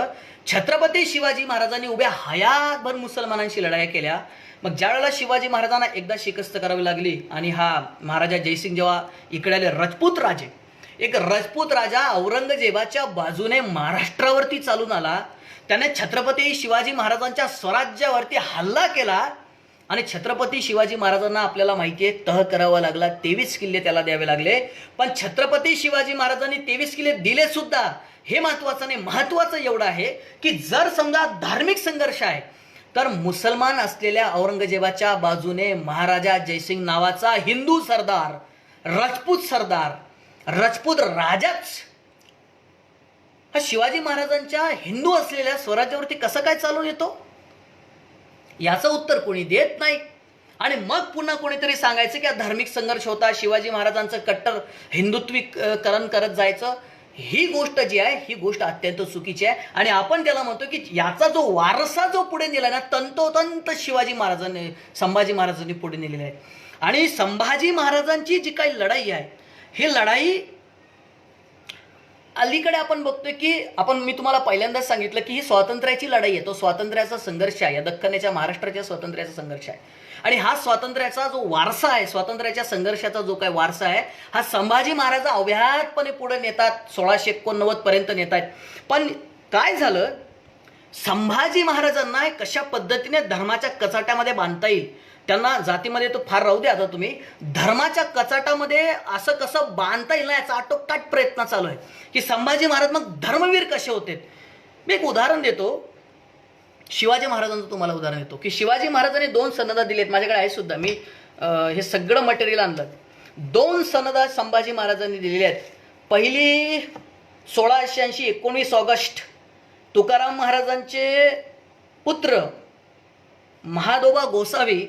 छत्रपती शिवाजी महाराजांनी उभ्या हयातभर मुसलमानांशी लढाया केल्या. मग ज्यावेळेला शिवाजी महाराजांना एकदा शिकस्त करावी लागली आणि हा महाराजा जयसिंग जेव्हा इकडे आले, एक राजपूत राजा औरंगजेबाच्या बाजूने महाराष्ट्रावरती चालून आला, त्याने छत्रपती शिवाजी महाराजांच्या स्वराज्यावरती हल्ला केला आणि छत्रपती शिवाजी महाराजांना आपल्याला माहिती आहे तह करावा लागला, 23 किल्ले त्याला द्यावे लागले. पण छत्रपती शिवाजी महाराजांनी 23 किल्ले दिले सुद्धा, हे महत्वाचं नाही. महत्वाचं एवढं आहे की जर समजा धार्मिक संघर्ष आहे, तर मुसलमान असलेल्या औरंगजेबाच्या बाजूने महाराजा जयसिंग नावाचा हिंदू सरदार, राजपूत सरदार, राजपूत राजाच हा शिवाजी महाराजांच्या हिंदू असलेल्या स्वराज्यावरती कसं काय चालून येतो, याचं उत्तर कोणी देत नाही. आणि मग पुन्हा कोणीतरी सांगायचं की हा धार्मिक संघर्ष होता, शिवाजी महाराजांचं कट्टर हिंदुत्वीकरण करत जायचं. ही गोष्ट जी आहे ही गोष्ट अत्यंत चुकीची आहे. आणि आपण त्याला म्हणतो की याचा जो वारसा जो पुढे नेला ना, तंतोतंत संभाजी महाराजांनी पुढे नेलेला आहे. आणि संभाजी महाराजांची जी काही लढाई आहे ही लढाई अलीकडे आपण बघतोय की मी तुम्हाला पहिल्यांदाच सांगितलं की ही स्वातंत्र्याची लढाई आहे, तो स्वातंत्र्याचा संघर्ष आहे, या दख्खनच्या महाराष्ट्राच्या स्वातंत्र्याचा संघर्ष आहे. आणि हा स्वातंत्र्याचा जो वारसा आहे, स्वातंत्र्याच्या संघर्षाचा जो काही वारसा आहे हा संभाजी महाराज अव्याहतपणे पुढे नेतात, 1689 पर्यंत नेतात. पण काय झालं, संभाजी महाराजांना कशा पद्धतीने धर्माच्या कचाट्यामध्ये बांधता येईल, त्यांना जातीमध्ये तो फार राहू दे, आता तुम्ही धर्माच्या कचाटामध्ये असं कसं बांधता येईल ना याचा आटोकाट प्रयत्न चालू आहे की संभाजी महाराज मग धर्मवीर कसे होते. मी एक उदाहरण देतो, शिवाजी महाराजांचं तुम्हाला उदाहरण देतो की शिवाजी महाराजांनी 2 सनदा दिलेत, माझ्याकडे आहे सुद्धा, मी हे सगळं मटेरियल आणलं. 2 सनदा संभाजी महाराजांनी दिलेल्या आहेत. पहिली 1680 19 ऑगस्ट तुकाराम महाराजांचे पुत्र महादोबा गोसावी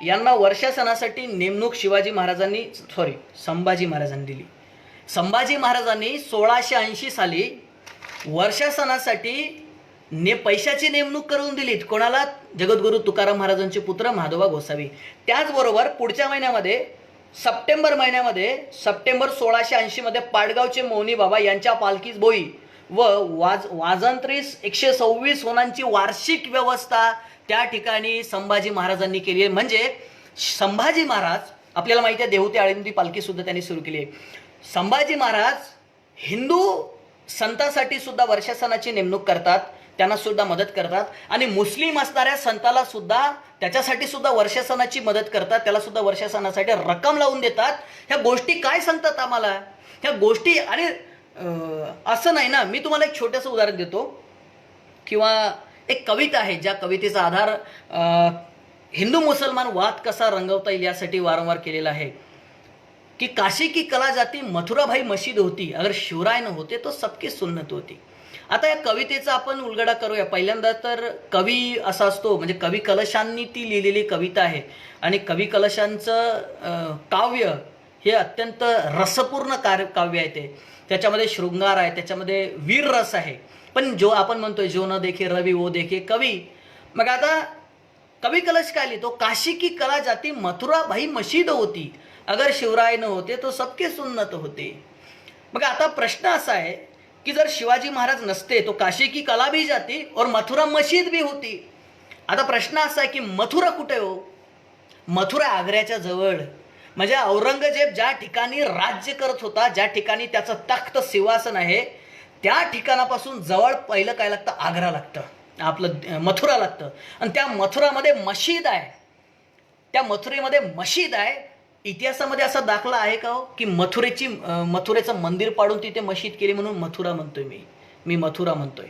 यांना वर्षा सणासाठी नेमणूक संभाजी महाराजांनी दिली. संभाजी महाराजांनी 1680 साली वर्षा सणासाठी पैशाची नेमणूक करून दिलीत. कोणाला? जगद्गुरू तुकाराम महाराजांचे पुत्र महादोबा गोसावी. त्याचबरोबर पुढच्या महिन्यामध्ये सप्टेंबर 1680 मध्ये पाडगावचे मौनी बाबा यांच्या पालखीस बोई व वाजंत्रीस 126 होणांची वार्षिक व्यवस्था त्या ठिकाणी संभाजी महाराजांनी केली आहे. म्हणजे संभाजी महाराज, आपल्याला माहिती आहे देहू ते आळंदी पालखी सुद्धा त्यांनी सुरू केली आहे. संभाजी महाराज हिंदू संतांसाठी सुद्धा वर्षा सणाची नेमणूक करतात, त्यांना सुद्धा मदत करतात. आणि मुस्लिम असणाऱ्या संताला सुद्धा त्याच्यासाठी सुद्धा वर्षा सणाची मदत करतात, त्याला सुद्धा वर्षा सणासाठी रक्कम लावून देतात. ह्या गोष्टी काय सांगतात आम्हाला, ह्या गोष्टी. आणि असं नाही ना, मी तुम्हाला एक छोटंसं उदाहरण देतो किंवा एक कविता आहे ज्या कवितेचा आधार हिंदू मुसलमान वाद कसा रंगवता येईल यासाठी वारंवार केलेला आहे की काशी की कला जाती मथुरा भाई मशीद होती, अगर शिवराय न होते तो सबकी सुन्नत होती. आता या कवितेचा आपण उलगडा करूया. पहिल्यांदा तर कवी असा असतो, म्हणजे कवी कलशांनी ती लिहिलेली कविता आहे. आणि कवी कलशांचं काव्य हे अत्यंत रसपूर्ण काव्य आहे. त्याच्यामध्ये शृंगार आहे, त्याच्यामध्ये वीर रस आहे. पण जो आपण म्हणतोय जो न देखे रवि वो देखे कवी. मग आता कवी कलश काय लिहितो, काशी की कला जाती मथुरा भाई मशीद होती, अगर शिवराय न होते तो सबके सुन्नत होते. मग आता प्रश्न असा आहे की जर शिवाजी महाराज नसते तो काशी की कला भी जाती और मथुरा मशीद भी होती. आता प्रश्न असा आहे की मथुरा कुठे हो? मथुरा आग्र्याच्या जवळ. म्हणजे औरंगजेब ज्या ठिकाणी राज्य करत होता, ज्या ठिकाणी त्याचं तख्त सिंहासन आहे, त्या ठिकाणापासून जवळ पहिलं काय लागतं? आग्रा लागतं, आपलं मथुरा लागतं. आणि त्या मथुरामध्ये मशीद आहे, त्या मथुरेमध्ये मशीद आहे. इतिहासामध्ये असा दाखला आहे का हो की मथुरेचं मंदिर पाडून तिथे मशीद केली म्हणून मथुरा म्हणतोय मी मथुरा म्हणतोय?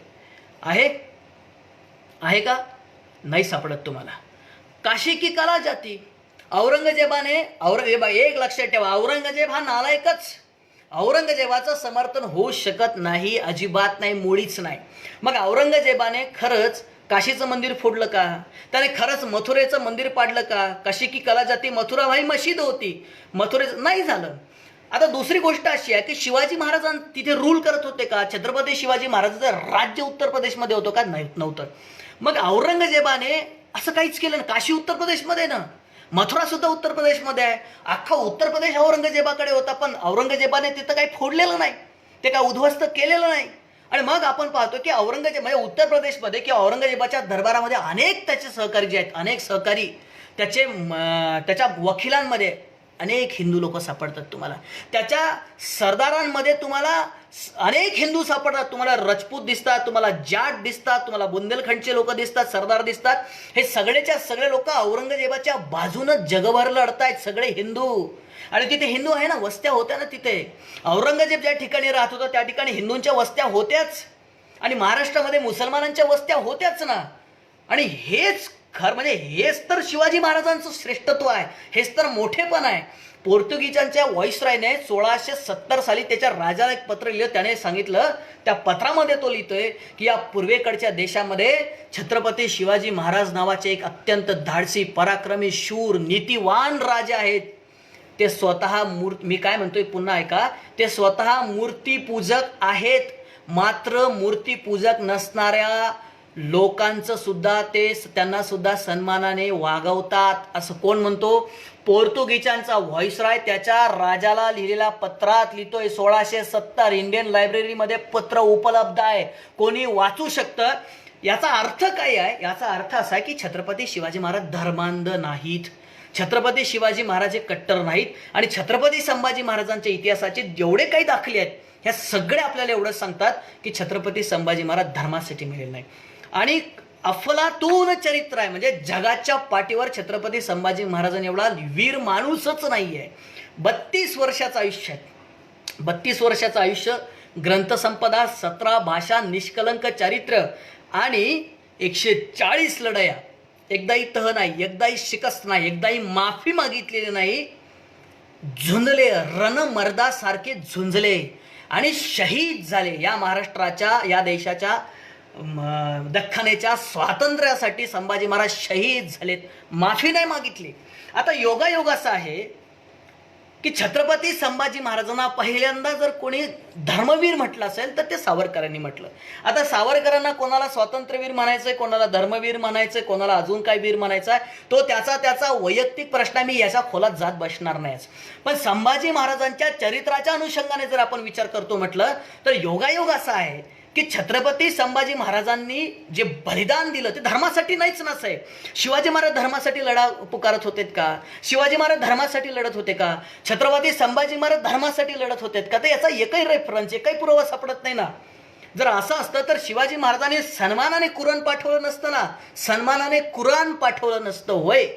आहे का? नाही सापडत तुम्हाला. काशी की कला जाती. एक लक्षात ठेवा, औरंगजेब हा नालायकच. औरंगजेबाचं समर्थन होऊ शकत नाही, अजिबात नाही, मुळीच नाही. मग औरंगजेबाने खरंच काशीचं मंदिर फोडलं का? त्याने खरंच मथुरेचं मंदिर पाडलं का? काशी की कला जाती मथुरा भाई मशीद होती, मथुरेचं नाही झालं. आता दुसरी गोष्ट अशी आहे की शिवाजी महाराज तिथे रूल करत होते का? छत्रपती शिवाजी महाराजांचं राज्य उत्तर प्रदेशमध्ये होतं का? नव्हतं. मग औरंगजेबाने असं काहीच केलं ना. काशी उत्तर प्रदेशमध्ये ना, मथुरा सुद्धा उत्तर प्रदेशमध्ये आहे. अख्खा उत्तर प्रदेश औरंगजेबाकडे होता, पण औरंगजेबाने तिथं काही फोडलेलं नाही, ते काय उद्ध्वस्त केलेलं नाही. आणि मग आपण पाहतो की औरंगजेब म्हणजे उत्तर प्रदेशमध्ये किंवा औरंगजेबाच्या दरबारामध्ये अनेक त्याचे सहकारी जे आहेत, अनेक सहकारी त्याच्या वकिलांमध्ये अनेक हिंदू लोक सापडतात तुम्हाला. त्याच्या सरदारांमध्ये तुम्हाला अनेक हिंदू सापडतात. तुम्हाला राजपूत दिसतात, तुम्हाला जाट दिसतात, तुम्हाला बुंदेलखंडचे लोक दिसतात, सरदार दिसतात. हे सगळेच्या सगळे लोक औरंगजेबाच्या बाजूनं जगभर लढतायत, सगळे हिंदू. आणि तिथे हिंदू आहे ना, वस्त्या होत्या ना तिथे. औरंगजेब ज्या ठिकाणी राहत होता त्या ठिकाणी हिंदूंच्या वस्त्या होत्याच, आणि महाराष्ट्रामध्ये मुसलमानांच्या वस्त्या होत्याच ना. आणि हेच म्हणजे हेच तर शिवाजी महाराजांचं श्रेष्ठत्व आहे, हेच तर मोठेपण आहे. पोर्तुगीजांच्या व्हॉइसरॉयने 1670 साली त्याच्या राजाला एक पत्र लिहिलं. त्याने सांगितलं, त्या पत्रामध्ये तो लिहितोय की या पूर्वेकडच्या देशामध्ये छत्रपती शिवाजी महाराज नावाचे एक अत्यंत धाडसी, पराक्रमी, शूर, नीतिवान राजे आहेत. ते स्वतः मी काय म्हणतोय पुन्हा ऐका, ते स्वतः मूर्तीपूजक आहेत, मात्र मूर्तीपूजक नसणाऱ्या लोकांचं सुद्धा ते त्यांना सुद्धा सन्मानाने वागवतात. असं कोण म्हणतो? पोर्तुगीजांचा व्हॉइसरॉय त्याच्या राजाला लिहिलेल्या पत्रात लिहितोय. 1670 इंडियन लायब्ररीमध्ये पत्र उपलब्ध आहे, कोणी वाचू शकतं. याचा अर्थ काय आहे? याचा अर्थ असा आहे की छत्रपती शिवाजी महाराज धर्मांध नाहीत, छत्रपती शिवाजी महाराज हे कट्टर नाहीत. आणि छत्रपती संभाजी महाराजांच्या इतिहासाचे जेवढे काही दाखले आहेत, ह्या सगळे आपल्याला एवढंच सांगतात की छत्रपती संभाजी महाराज धर्मासाठी मिळेल नाही. आणि अफलातून चरित्र आहे, म्हणजे जगाच्या पाठीवर छत्रपती संभाजी महाराजांनी एवढा वीर माणूसच नाहीये. 32 वर्षाचं आयुष्य आहे, 32 वर्षाचं आयुष्य, ग्रंथसंपदा, 17 भाषा, निष्कलंक चारित्र्य आणि 140 लढाया. एकदाही तह नाही, एकदाही शिकस्त नाही, एकदाही माफी मागितलेली नाही. झुंजले, रणमर्दासारखे झुंजले आणि शहीद झाले. या महाराष्ट्राच्या, या देशाच्या, दख्खनेच्या स्वातंत्र्यासाठी संभाजी महाराज शहीद झालेत, माफी नाही मागितली. आता योगायोग असा आहे की छत्रपती संभाजी महाराजांना पहिल्यांदा जर कोणी धर्मवीर म्हटलं असेल तर ते सावरकरांनी म्हटलं. आता सावरकरांना कोणाला स्वातंत्र्यवीर म्हणायचंय, कोणाला धर्मवीर म्हणायचंय, कोणाला अजून काय वीर म्हणायचा आहे, तो त्याचा वैयक्तिक प्रश्न, मी याच्या खोलात जात बसणार नाहीच. पण संभाजी महाराजांच्या चरित्राच्या अनुषंगाने जर आपण विचार करतो म्हटलं तर योगायोग असा आहे की छत्रपती संभाजी महाराजांनी जे बलिदान दिलं ते धर्मासाठी नाहीच ना साहेब. शिवाजी महाराज धर्मासाठी लढा पुकारत होतेत का? शिवाजी महाराज धर्मासाठी लढत होते का? छत्रपती संभाजी महाराज धर्मासाठी लढत होतेत का? तर याचा एकही रेफरन्स, एकही पुरावा सापडत नाही ना. जर असं असतं तर शिवाजी महाराजांनी सन्मानाने कुराण पाठवलं नसतं ना, सन्मानाने कुराण पाठवलं नसतं. होय,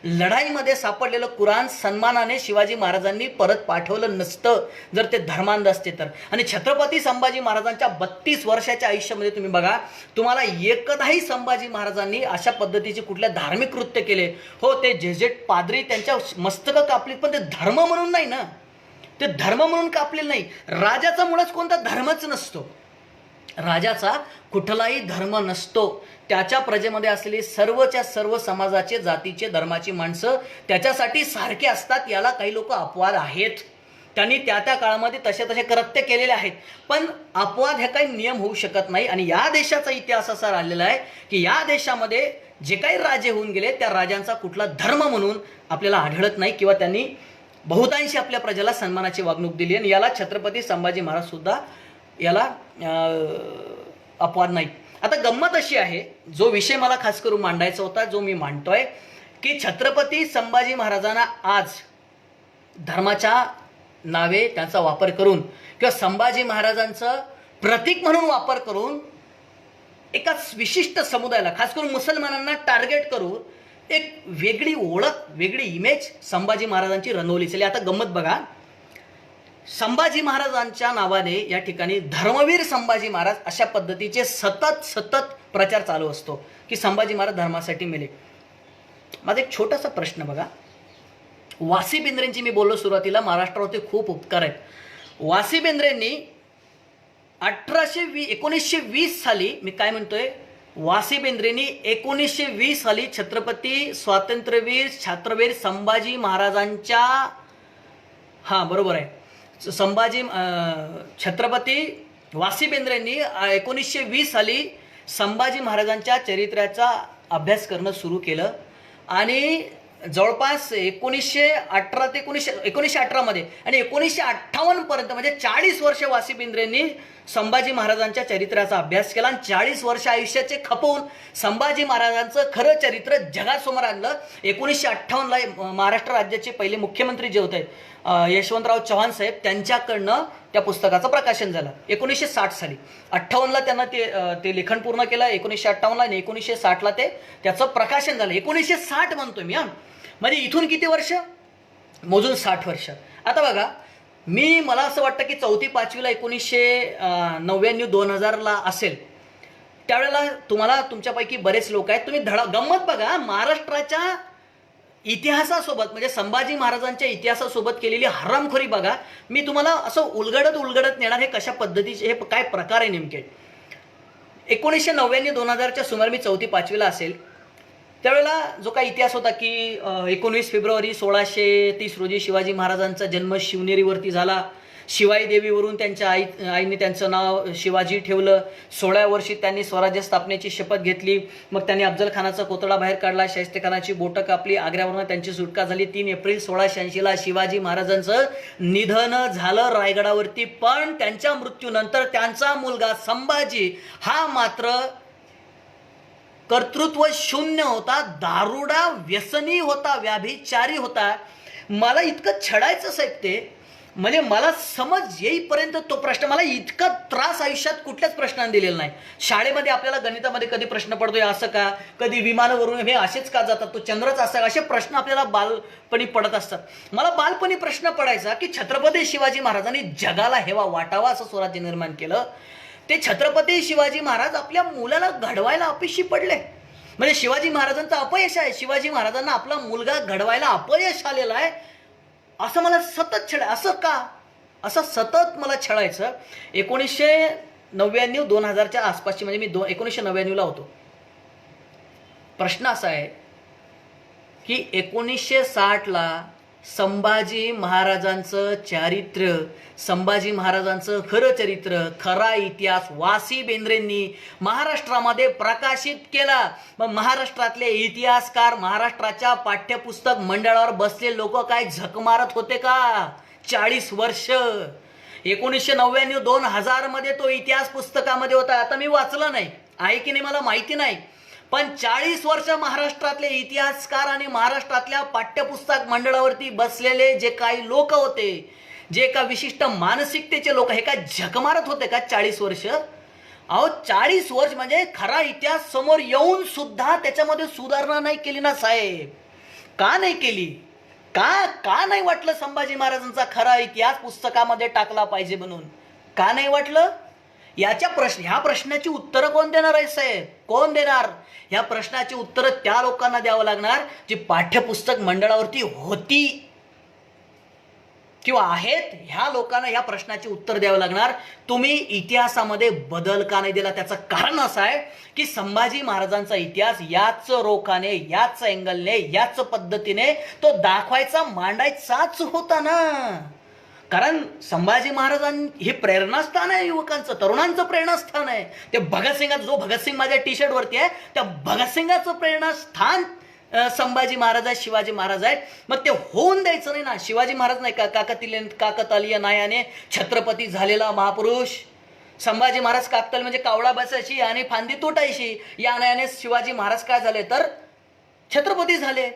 लढाईमध्ये सापडलेलं कुराण सन्मानाने शिवाजी महाराजांनी परत पाठवलं नसतं जर ते धर्मांध असते तर. आणि छत्रपती संभाजी महाराजांच्या 32 वर्षाच्या आयुष्यामध्ये तुम्ही बघा, तुम्हाला एकदाही संभाजी महाराजांनी अशा पद्धतीचे कुठल्या धार्मिक कृत्य केले? हो, ते जेजेट पादरी त्यांच्या मस्तक कापली, पण ते धर्म म्हणून नाही ना, ते धर्म म्हणून कापलेलं नाही. राजाचा मुळात कोणता धर्मच नसतो, राजाचा कुठलाही धर्म नसतो. त्याच्या प्रजेमध्ये असलेली सर्वच्या सर्व समाजाचे, जातीचे, धर्माची माणसं त्याच्यासाठी सारखे असतात. याला काही लोक अपवाद आहेत, त्यांनी त्या काळामध्ये तसे कृत्य केलेले आहेत, पण अपवाद हे काही नियम होऊ शकत नाही. आणि या देशाचा इतिहास असा राहिलेला आहे की या देशामध्ये जे काही राजे होऊन गेले त्या राजांचा कुठला धर्म म्हणून आपल्याला आढळत नाही, किंवा त्यांनी बहुतांशी आपल्या प्रजेला सन्मानाची वागणूक दिली. आणि याला छत्रपती संभाजी महाराज सुद्धा याला अपवाद नाही. आता गंमत अशी आहे, जो विषय मला खास करून मांडायचा होता, जो मी मांडतोय, की छत्रपती संभाजी महाराजांना आज धर्माच्या नावे त्यांचा वापर करून किंवा संभाजी महाराजांचं प्रतीक म्हणून वापर करून एका विशिष्ट समुदायाला, खास करून मुसलमानांना टार्गेट करून एक वेगळी ओळख, वेगळी इमेज संभाजी महाराजांची रंगवली चालली. आता गंमत बघा, संभाजी महाराजांच्या नावाने या ठिकाणी धर्मवीर संभाजी महाराज अशा पद्धतीचे सतत प्रचार चालू असतो की संभाजी महाराज धर्मासाठी मेले. माझा एक छोटासा प्रश्न बघा, वासी बेंद्रेंची मी बोललो सुरुवातीला, महाराष्ट्रावरती खूप उपकार आहेत. वासी बेंद्रेंनी 1920 साली, मी काय म्हणतोय, वासी बेंद्रेंनी 1920 साली छत्रपती स्वातंत्र्यवीर छात्रवीर संभाजी महाराजांच्या, हां बरोबर आहे, छत्रपती वासी बेंद्रेंनी 1920 साली संभाजी महाराजांच्या चरित्राचा अभ्यास करणं सुरू केलं. आणि जवळपास 1918 ते 1918 मध्ये आणि 1958 पर्यंत म्हणजे 40 वर्ष वासी बेंद्रेंनी संभाजी महाराजांच्या चरित्राचा अभ्यास केला. आणि 40 वर्ष आयुष्याचे खपवून संभाजी महाराजांचं खरं चरित्र जगासमोर आणलं. 1958ला महाराष्ट्र राज्याचे पहिले मुख्यमंत्री जे होते यशवंतराव चव्हाण साहेब, त्यांच्याकडनं त्या पुस्तकाचं प्रकाशन झालं 1960 साली. 58ला त्यांना ते लेखन पूर्ण केलं, 1958ला, आणि 1960ला त्याचं प्रकाशन झालं. 1960 म्हणतोय मी, म्हणजे इथून किती वर्ष मोजून 60 वर्ष. आता बघा, मला असं वाटतं की 4वी 5वीला 1999-2000ला असेल त्यावेळेला तुम्हाला तुमच्यापैकी बरेच लोक आहेत, तुम्ही गंमत बघा, महाराष्ट्राच्या इतिहासासोबत म्हणजे संभाजी महाराजांच्या इतिहासासोबत केलेली हरामखोरी बघा. मी तुम्हाला असं उलगडत नेणार हे कशा पद्धतीचे, हे काय प्रकार आहे नेमके. 1999-2000च्या सुमारे मी 4वी-5वीला असेल त्यावेळेला जो काही इतिहास होता की 19 फेब्रुवारी 1630 रोजी शिवाजी महाराजांचा जन्म शिवनेरीवरती झाला. शिवाई देवीवरून त्यांच्या आईने त्यांचं नाव शिवाजी ठेवलं. 16व्या वर्षी त्यांनी स्वराज्य स्थापनेची शपथ घेतली. मग त्यांनी अफजल खानाचा कोतडा बाहेर काढला, शाहिस्तेखानाची बोटं कापली, आग्र्यावरून त्यांची सुटका झाली. 3 एप्रिल 1686ला शिवाजी महाराजांचं निधन झालं रायगडावरती. पण त्यांच्या मृत्यूनंतर त्यांचा मुलगा संभाजी हा मात्र कर्तृत्व शून्य होता, दारुडा व्यसनी होता, व्याभिचारी होता. मला इतकं छळायचं साहेब ते, म्हणजे मला समज येईपर्यंत तो प्रश्न, मला इतका त्रास आयुष्यात कुठल्याच प्रश्नाने दिलेला नाही. शाळेमध्ये आपल्याला गणितामध्ये कधी प्रश्न पडतोय असं का, कधी विमानावरून हे असेच का जातात, तो चंद्रच असा का, असे प्रश्न आपल्याला बालपणी पडत असतात. मला बालपणी प्रश्न पडायचा की छत्रपती शिवाजी महाराजांनी जगाला हेवा वाटावा असं स्वराज्य निर्माण केलं. ते छत्रपती शिवाजी महाराज आपल्या मुलाला घडवायला अपयशी पडले. म्हणजे शिवाजी महाराजांचं अपयश आहे, शिवाजी महाराजांना आपला मुलगा घडवायला अपयश आलेला आहे असं मला सतत असं का, असं सतत मला छळायचं. 1999-2000च्या आसपासची, म्हणजे मी 1999ला होतो. प्रश्न असा आहे की 1960ला संभाजी महाराजांचं चारित्र्य, संभाजी महाराजांचं खरं चरित्र, खरा इतिहास वासी बेंद्रेंनी महाराष्ट्रामध्ये प्रकाशित केला. मग महाराष्ट्रातले इतिहासकार, महाराष्ट्राच्या पाठ्यपुस्तक मंडळावर बसलेले लोक काय झक मारत होते का? 40 वर्ष 1999-2000 मध्ये तो इतिहास पुस्तकामध्ये होता. आता मी वाचला नाही, आहे की नाही मला माहिती नाही, पण 40 वर्ष महाराष्ट्रातले इतिहासकार आणि महाराष्ट्रातल्या पाठ्यपुस्तक मंडळावरती बसलेले जे काही लोक होते, जे एका विशिष्ट मानसिकतेचे लोक, हे काय झक मारत होते का 40 वर्ष? अहो 40 वर्ष म्हणजे खरा इतिहास समोर येऊन सुद्धा त्याच्यामध्ये सुधारणा नाही केली ना साहेब. का नाही केली? का नाही वाटलं संभाजी महाराजांचा खरा इतिहास पुस्तकामध्ये टाकला पाहिजे म्हणून? का नाही वाटलं? ह्या प्रश्नाची उत्तरं कोण देणार आहे साहेब? कोण देणार? ह्या प्रश्नाची उत्तरं त्या लोकांना द्यावं लागणार जी पाठ्यपुस्तक मंडळावरती होती किंवा आहेत. ह्या लोकांना ह्या प्रश्नाची उत्तर द्यावं लागणार. तुम्ही इतिहासामध्ये बदल का नाही दिला? त्याचं कारण असं आहे की संभाजी महाराजांचा इतिहास याच रोखाने, याच अँगलने, याच पद्धतीने तो दाखवायचा, मांडायचाच होता ना. कारण संभाजी महाराजां हे प्रेरणास्थान आहे युवकांचं, तरुणांचं प्रेरणास्थान आहे. ते भगतसिंगाचं, जो भगतसिंग माझ्या टी शर्ट वरती आहे, त्या भगतसिंगाचं प्रेरणास्थान संभाजी महाराज आहे, शिवाजी महाराज आहे. मग ते होऊन द्यायचं नाही ना. शिवाजी महाराज नाही का काकतालीय न्यायाने छत्रपती झालेला महापुरुष. संभाजी महाराज काकताल म्हणजे कावळा बसायची आणि फांदी तुटायची, या न्यायाने शिवाजी महाराज काय झाले तर छत्रपती झाले.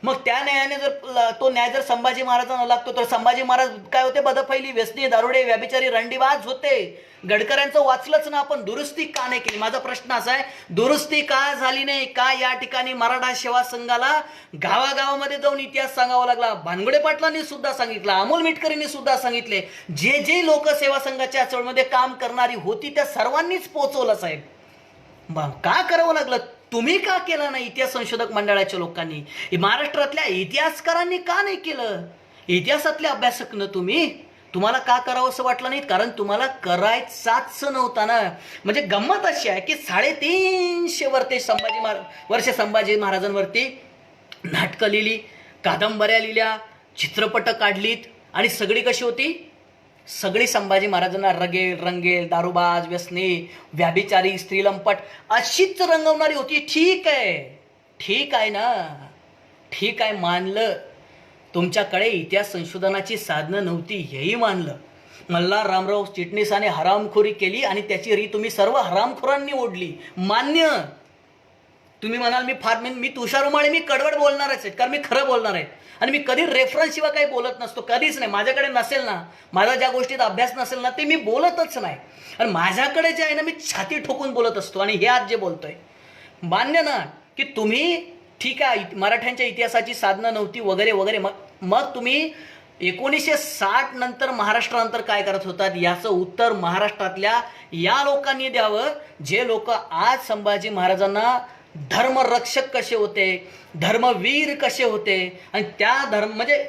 मग त्या न्यायाने जर तो न्याय जर संभाजी महाराजांना लागतो तर संभाजी महाराज काय होते? बदफैली, व्यसनी, दारुडे, व्याभिचारी, रंडीबाज होते. गडकऱ्यांचं वाचलंच ना आपण. दुरुस्ती का नाही केली? माझा प्रश्न असा आहे, दुरुस्ती का झाली नाही? का या ठिकाणी मराठा सेवा संघाला गावागावामध्ये जाऊन इतिहास सांगावा लागला? भानगडे पाटलांनी सुद्धा सांगितलं, अमोल मिटकरींनी सुद्धा सांगितले. जे लोक सेवा संघाच्या चळवळीमध्ये काम करणारी होती त्या सर्वांनीच पोहोचवलं साहेब. का करावं लागलं? तुम्ही का केलं नाही? इतिहास संशोधक मंडळाच्या लोकांनी, महाराष्ट्रातल्या इतिहासकारांनी का नाही केलं? इतिहासातले अभ्यासक तुम्हाला का करावं असं वाटलं नाही? कारण तुम्हाला करायचाच नव्हता ना. म्हणजे गंमत अशी आहे की 350 वर्ष संभाजी महाराजांवरती नाटकं लिहिली, कादंबऱ्या लिहिल्या, चित्रपट काढलीत आणि सगळी कशी होती? सगळी संभाजी महाराजांना रंगेल, दारूबाज, व्यसनी, व्याभिचारी, स्त्रीलंपट अशीच रंगवणारी होती. ठीक आहे ना, ठीक आहे, मानलं. तुमच्याकडे इतिहास संशोधनाची साधनं नव्हती हेही मानलं. मल्हार रामराव चिटणीसाने हरामखोरी केली आणि त्याची री तुम्ही सर्व हरामखोरांनी ओढली, मान्य. तुम्ही म्हणाल मी तुषार उमाळे, मी कडवड बोलणारच आहे, कारण मी खरं बोलणार आहे आणि मी कधी रेफरन्स शिवाय काही बोलत नसतो, कधीच नाही. माझ्याकडे नसेल ना, माझा ज्या गोष्टीत अभ्यास नसेल ना, ते मी बोलतच नाही. आणि माझ्याकडे जे आहे ना, मी छाती ठोकून बोलत असतो. आणि हे आज जे बोलतोय, मान्य ना की तुम्ही ठीक आहे, मराठ्यांच्या इतिहासाची साधनं नव्हती वगैरे वगैरे, मग तुम्ही 1960 नंतर महाराष्ट्रानंतर काय करत होतात याचं उत्तर महाराष्ट्रातल्या या लोकांनी द्यावं, जे लोक आज संभाजी महाराजांना धर्मरक्षक कसे होते, धर्मवीर कसे होते, आणि त्या म्हणजे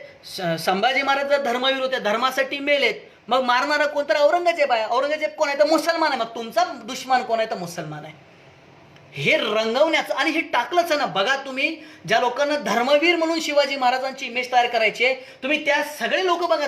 संभाजी महाराज जर धर्मवीर होते, धर्मासाठी मेलेत, मग मारणारा कोण तर औरंगजेब आहे. औरंगजेब कोण आहे तर मुसलमान आहे. मग तुमचा दुश्मन कोण आहे तर मुसलमान आहे. हे रंगवण्याचं आणि हे टाकलंच ना. बघा तुम्ही ज्या लोकांना धर्मवीर म्हणून शिवाजी महाराजांची इमेज तयार करायची आहे, तुम्ही त्या सगळे लोक बघा,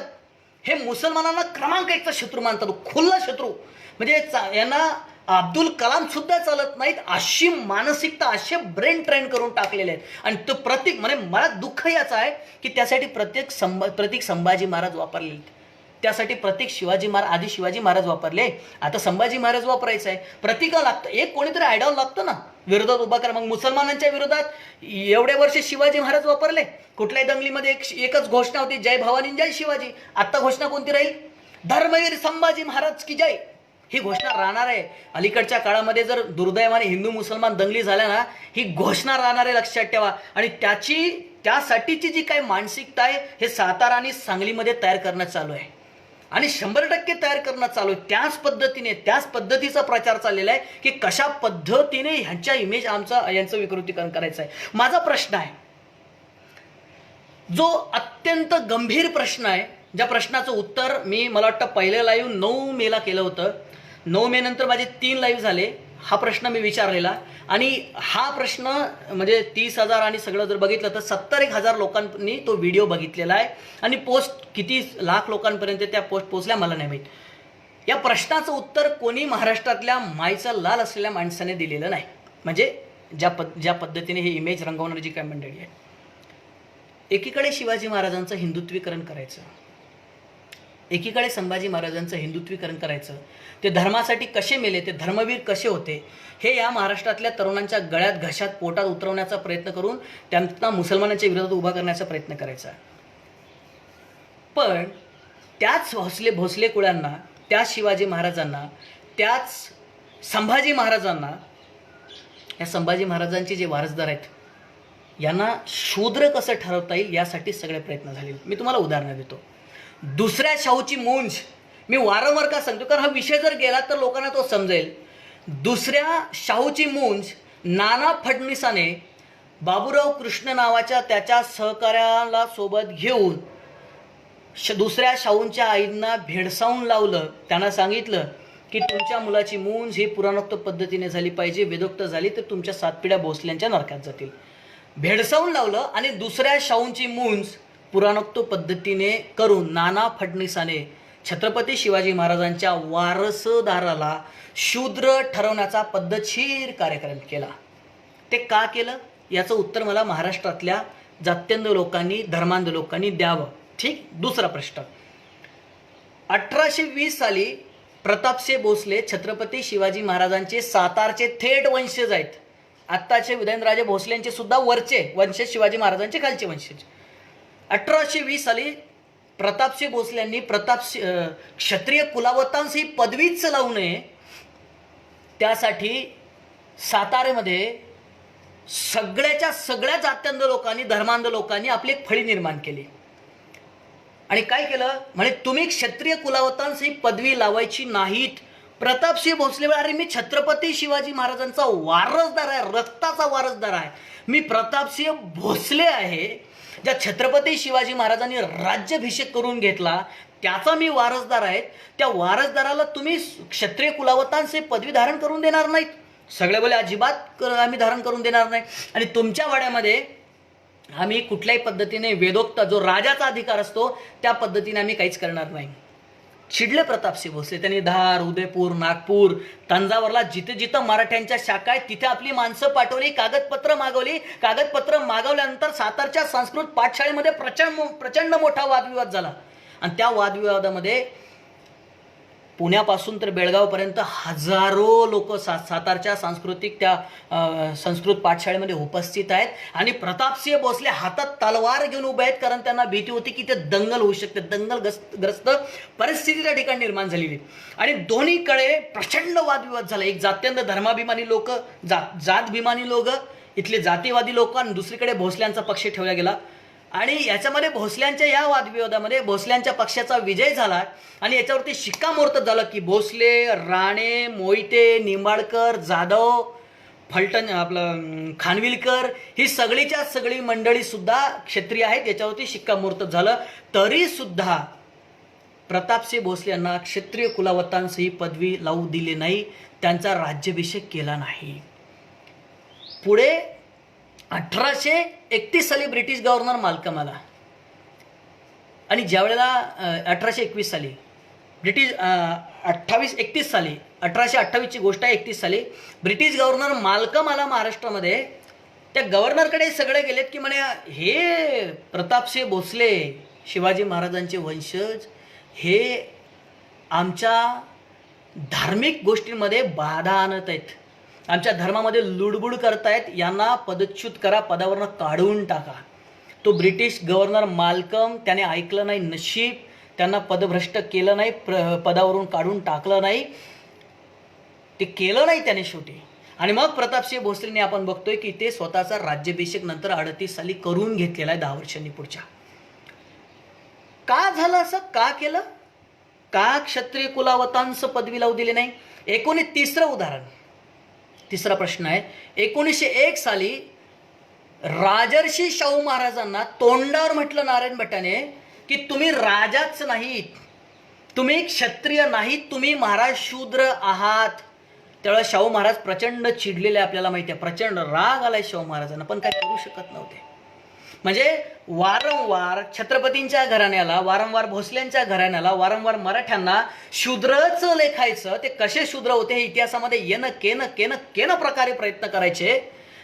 हे मुसलमानांना क्रमांक 1चा शत्रू मानतात, खुल्ला शत्रू. म्हणजे यांना अब्दुल कलाम सुद्धा चालत नाहीत, अशी मानसिकता, असे ब्रेन ट्रेन करून टाकलेले आहेत. आणि तो प्रतीक म्हणजे मला दुःख याचं आहे की त्यासाठी प्रतीक संभाजी महाराज वापरलेले, त्यासाठी प्रतीक शिवाजी महाराज, आधी शिवाजी महाराज वापरले, आता संभाजी महाराज वापरायचं आहे. प्रतीक लागतं, एक कोणीतरी आयडॉल लागतं ना विरोधात उभा करा. मग मुसलमानांच्या विरोधात एवढे वर्ष शिवाजी महाराज वापरले. कुठल्याही दंगलीमध्ये एकच घोषणा होती, जय भवानी जय शिवाजी. आता घोषणा कोणती राहील? धर्मवीर संभाजी महाराज की जय. ही घोषणा राहणार आहे. अलीकडच्या काळामध्ये जर दुर्दैवाने हिंदू मुसलमान दंगली झाल्या ना, ही घोषणा राहणार आहे, लक्षात ठेवा. आणि त्यासाठीची जी काही मानसिकता आहे, हे सातारा आणि सांगलीमध्ये तयार करणं चालू आहे आणि 100% तयार करणं चालू आहे. त्याच पद्धतीचा प्रचार चाललेला आहे की कशा पद्धतीने ह्यांच्या इमेज यांचं विकृतीकरण करायचं आहे. माझा प्रश्न आहे, जो अत्यंत गंभीर प्रश्न आहे, ज्या प्रश्नाचं उत्तर मला वाटतं पहिलं लाईव्ह 9 मेला केलं होतं. 9 मे नंतर माझे 3 लाईव्ह झाले. हा प्रश्न मी विचारलेला आणि हा प्रश्न म्हणजे 30,000 आणि सगळं जर बघितलं तर 70,000 लोकांनी तो व्हिडिओ बघितलेला आहे. आणि पोस्ट किती लाख लोकांपर्यंत त्या पोस्ट पोचल्या मला नाही माहीत. या प्रश्नाचं उत्तर कोणी महाराष्ट्रातल्या मायचा लाल असलेल्या माणसाने दिलेलं नाही. म्हणजे ज्या पद्धतीने ही इमेज रंगवणारी जी काय मंडळी आहे, एकीकडे शिवाजी महाराजांचं हिंदुत्वीकरण करायचं, एकीकडे संभाजी महाराजांचं हिंदुत्वीकरण करायचं, ते धर्मासाठी कसे मेले, ते धर्मवीर कसे होते, हे या महाराष्ट्रातल्या तरुणांच्या गळ्यात घशात पोटात उतरवण्याचा प्रयत्न करून त्यांना मुसलमानांच्या विरोधात उभा करण्याचा प्रयत्न करायचा. पण त्याच भोसले कुळांना, त्याच शिवाजी महाराजांना, त्याच संभाजी महाराजांना, या संभाजी महाराजांचे जे वारसदार आहेत यांना शूद्र कसं ठरवता येईल यासाठी सगळे प्रयत्न झाले. मी तुम्हाला उदाहरणं देतो. दुसऱ्या शाहूची मूंज, मी वारंवार का सांगतो, कारण हा विषय जर गेला तर लोकांना तो समजेल. दुसऱ्या शाहूची मूंज नाना फडणवीसाने बाबूराव कृष्ण नावाच्या त्याच्या सहकार्याला सोबत घेऊन दुसऱ्या शाहूंच्या आईंना भेडसावून लावलं. त्यांना सांगितलं की तुमच्या मुलाची मूंज ही पुराणोक्त पद्धतीने झाली पाहिजे, वेदोक्त झाली तर तुमच्या 7 पिढ्या भोसल्यांच्या नरकात जातील. भेडसावून लावलं आणि दुसऱ्या शाहूंची मूंज पुराणोक्त पद्धतीने करून नाना फडणवीसाने छत्रपती शिवाजी महाराजांच्या वारसदाराला शूद्र ठरवण्याचा पद्धतशीर कार्यक्रम केला. ते का केलं याचं उत्तर मला महाराष्ट्रातल्या जात्यंध लोकांनी, धर्मांध लोकांनी द्यावं. ठीक. दुसरा प्रश्न, 1820 साली प्रतापसिंह भोसले छत्रपती शिवाजी महाराजांचे सातारचे थेट वंशज आहेत. आत्ताचे उदयनराजे भोसलेंचे सुद्धा वरचे वंशज, शिवाजी महाराजांचे खालचे वंशज. 1820 साली प्रतापसिंह भोसल्यांनी क्षत्रिय कुलावतांस ही पदवीच लावू नये त्यासाठी साताऱ्यामध्ये सगळ्या जात्यंध लोकांनी, धर्मांध लोकांनी आपली एक फळी निर्माण केली आणि काय केलं, म्हणे तुम्ही क्षत्रिय कुलावतांस ही पदवी लावायची नाहीत. प्रतापसिंह भोसले, अरे मी छत्रपती शिवाजी महाराजांचा वारसदार आहे, रक्ताचा वारसदार आहे, मी प्रतापसिंह भोसले आहे, ज्या छत्रपती शिवाजी महाराजांनी राज्याभिषेक करून घेतला त्याचा मी वारसदार आहे. त्या वारसदाराला तुम्ही क्षत्रिय कुलावतांचे पदवी धारण करून देणार नाहीत. सगळे बोले अजिबात आम्ही धारण करून देणार नाही. आणि तुमच्या वाड्यामध्ये आम्ही कुठल्याही पद्धतीने वेदोक्त जो राजाचा अधिकार असतो त्या पद्धतीने आम्ही काहीच करणार नाही. चिडले प्रतापसिंह भोसले. त्यांनी धार, उदयपूर, नागपूर, तंजावरला जिथं मराठ्यांच्या शाखा आहेत तिथे आपली माणसं पाठवली, कागदपत्र मागवली. कागदपत्र मागवल्यानंतर सातारच्या संस्कृत पाठशाळेमध्ये प्रचंड मोठा वादविवाद झाला आणि त्या वादविवादामध्ये पुण्यापासून तर बेळगावपर्यंत हजारो लोक सातारच्या संस्कृत पाठशाळेमध्ये उपस्थित आहेत आणि प्रतापसिंह भोसले हातात तलवार घेऊन उभे आहेत, कारण त्यांना भीती होती की ते दंगल होऊ शकते. दंगलग्रस्त परिस्थिती त्या ठिकाणी निर्माण झालेली आणि दोन्हीकडे प्रचंड वादविवाद झाला. एक जात्यंध धर्माभिमानी लोक, जातभिमानी लोक, इथले जातीवादी लोक आणि दुसरीकडे भोसल्यांचा पक्ष ठेवला गेला. आणि याच्यामध्ये भोसल्यांच्या या वादविवादामध्ये भोसल्यांच्या पक्षाचा विजय झाला आणि याच्यावरती शिक्कामोर्तब झालं की भोसले, राणे, मोहिते, निंबाळकर, जाधव, फलटण, आपलं खानविलकर ही सगळीच्या सगळी मंडळी सुद्धा क्षत्रिय आहेत, याच्यावरती शिक्कामोर्तब झालं. तरी सुद्धा प्रतापसिंह भोसले यांना क्षत्रिय कुलावतांस ही पदवी लावू दिली नाही, त्यांचा राज्याभिषेक केला नाही. पुढे 1831 साली ब्रिटिश गव्हर्नर माल्कम आला आणि ज्यावेळेला 1821 साली ब्रिटिश 31 साली 1828ची गोष्ट आहे, 31 साली ब्रिटिश गव्हर्नर माल्कम आला महाराष्ट्रामध्ये. त्या गव्हर्नरकडे सगळे गेलेत की म्हणे हे प्रतापसिंह भोसले शिवाजी महाराजांचे वंशज हे आमच्या धार्मिक गोष्टींमध्ये बाधा आणत आहेत, आमच्या धर्मामध्ये लुडबुड करतायत, यांना पदच्युत करा, पदावरनं काढून टाका. तो ब्रिटिश गव्हर्नर माल्कम त्याने ऐकलं नाही, नशीब त्यांना पदभ्रष्ट केलं नाही, पदावरून काढून टाकलं नाही, ते केलं नाही त्याने शेवटी. आणि मग प्रतापसिंह भोसलेने आपण बघतोय की ते स्वतःचा राज्याभिषेक नंतर 38 साली करून घेतलेला आहे 10 वर्षांनी पुढच्या. का झालं असं, का केलं, का क्षत्रिय कुलावतांस पदवी लावू दिली नाही? तिसरं उदाहरण, तिसरा प्रश्न आहे. 1901 साली राजर्षी शाहू महाराजांना तोंडावर म्हटलं नारायण भट्टाने की तुम्ही राजाच नाहीत, तुम्ही क्षत्रिय नाहीत, तुम्ही महाराज शूद्र आहात. त्यावेळेला शाहू महाराज प्रचंड चिडलेले, आपल्याला माहिती आहे, प्रचंड राग आलाय शाहू महाराजांना, पण काय करू शकत नव्हते. म्हणजे वारंवार छत्रपतींच्या घराण्याला, वारंवार भोसल्यांच्या घराण्याला, वारंवार मराठ्यांना शूद्रच लेखायचं. ते कसे शूद्र होते हे इतिहासामध्ये केन प्रकारे प्रयत्न करायचे.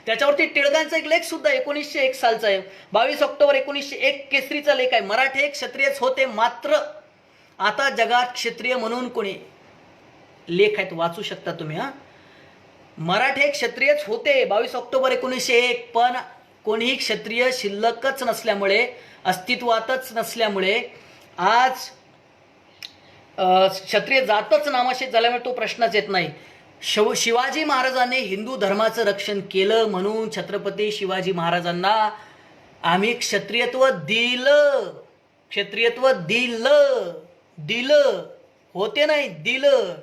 त्याच्यावरती टिळकांचा एक लेख सुद्धा 1901 सालचा आहे, 22 ऑक्टोबर 1901 केसरीचा लेख आहे. मराठे क्षत्रियच होते, मात्र आता जगात क्षत्रिय म्हणून कोणी, लेख आहेत वाचू शकता तुम्ही. मराठे क्षत्रियच होते 22 ऑक्टोबर 1901, पण कोणीही क्षत्रिय शिल्लकच नसल्यामुळे, अस्तित्वातच नसल्यामुळे, आज क्षत्रिय जातच नामाशेष झाल्यामुळे तो प्रश्नच येत नाही. शिवाजी महाराजांनी हिंदू धर्माचं रक्षण केलं म्हणून छत्रपती शिवाजी महाराजांना आम्ही क्षत्रियत्व दिलं, क्षत्रियत्व दिलं होते नाही, दिलं.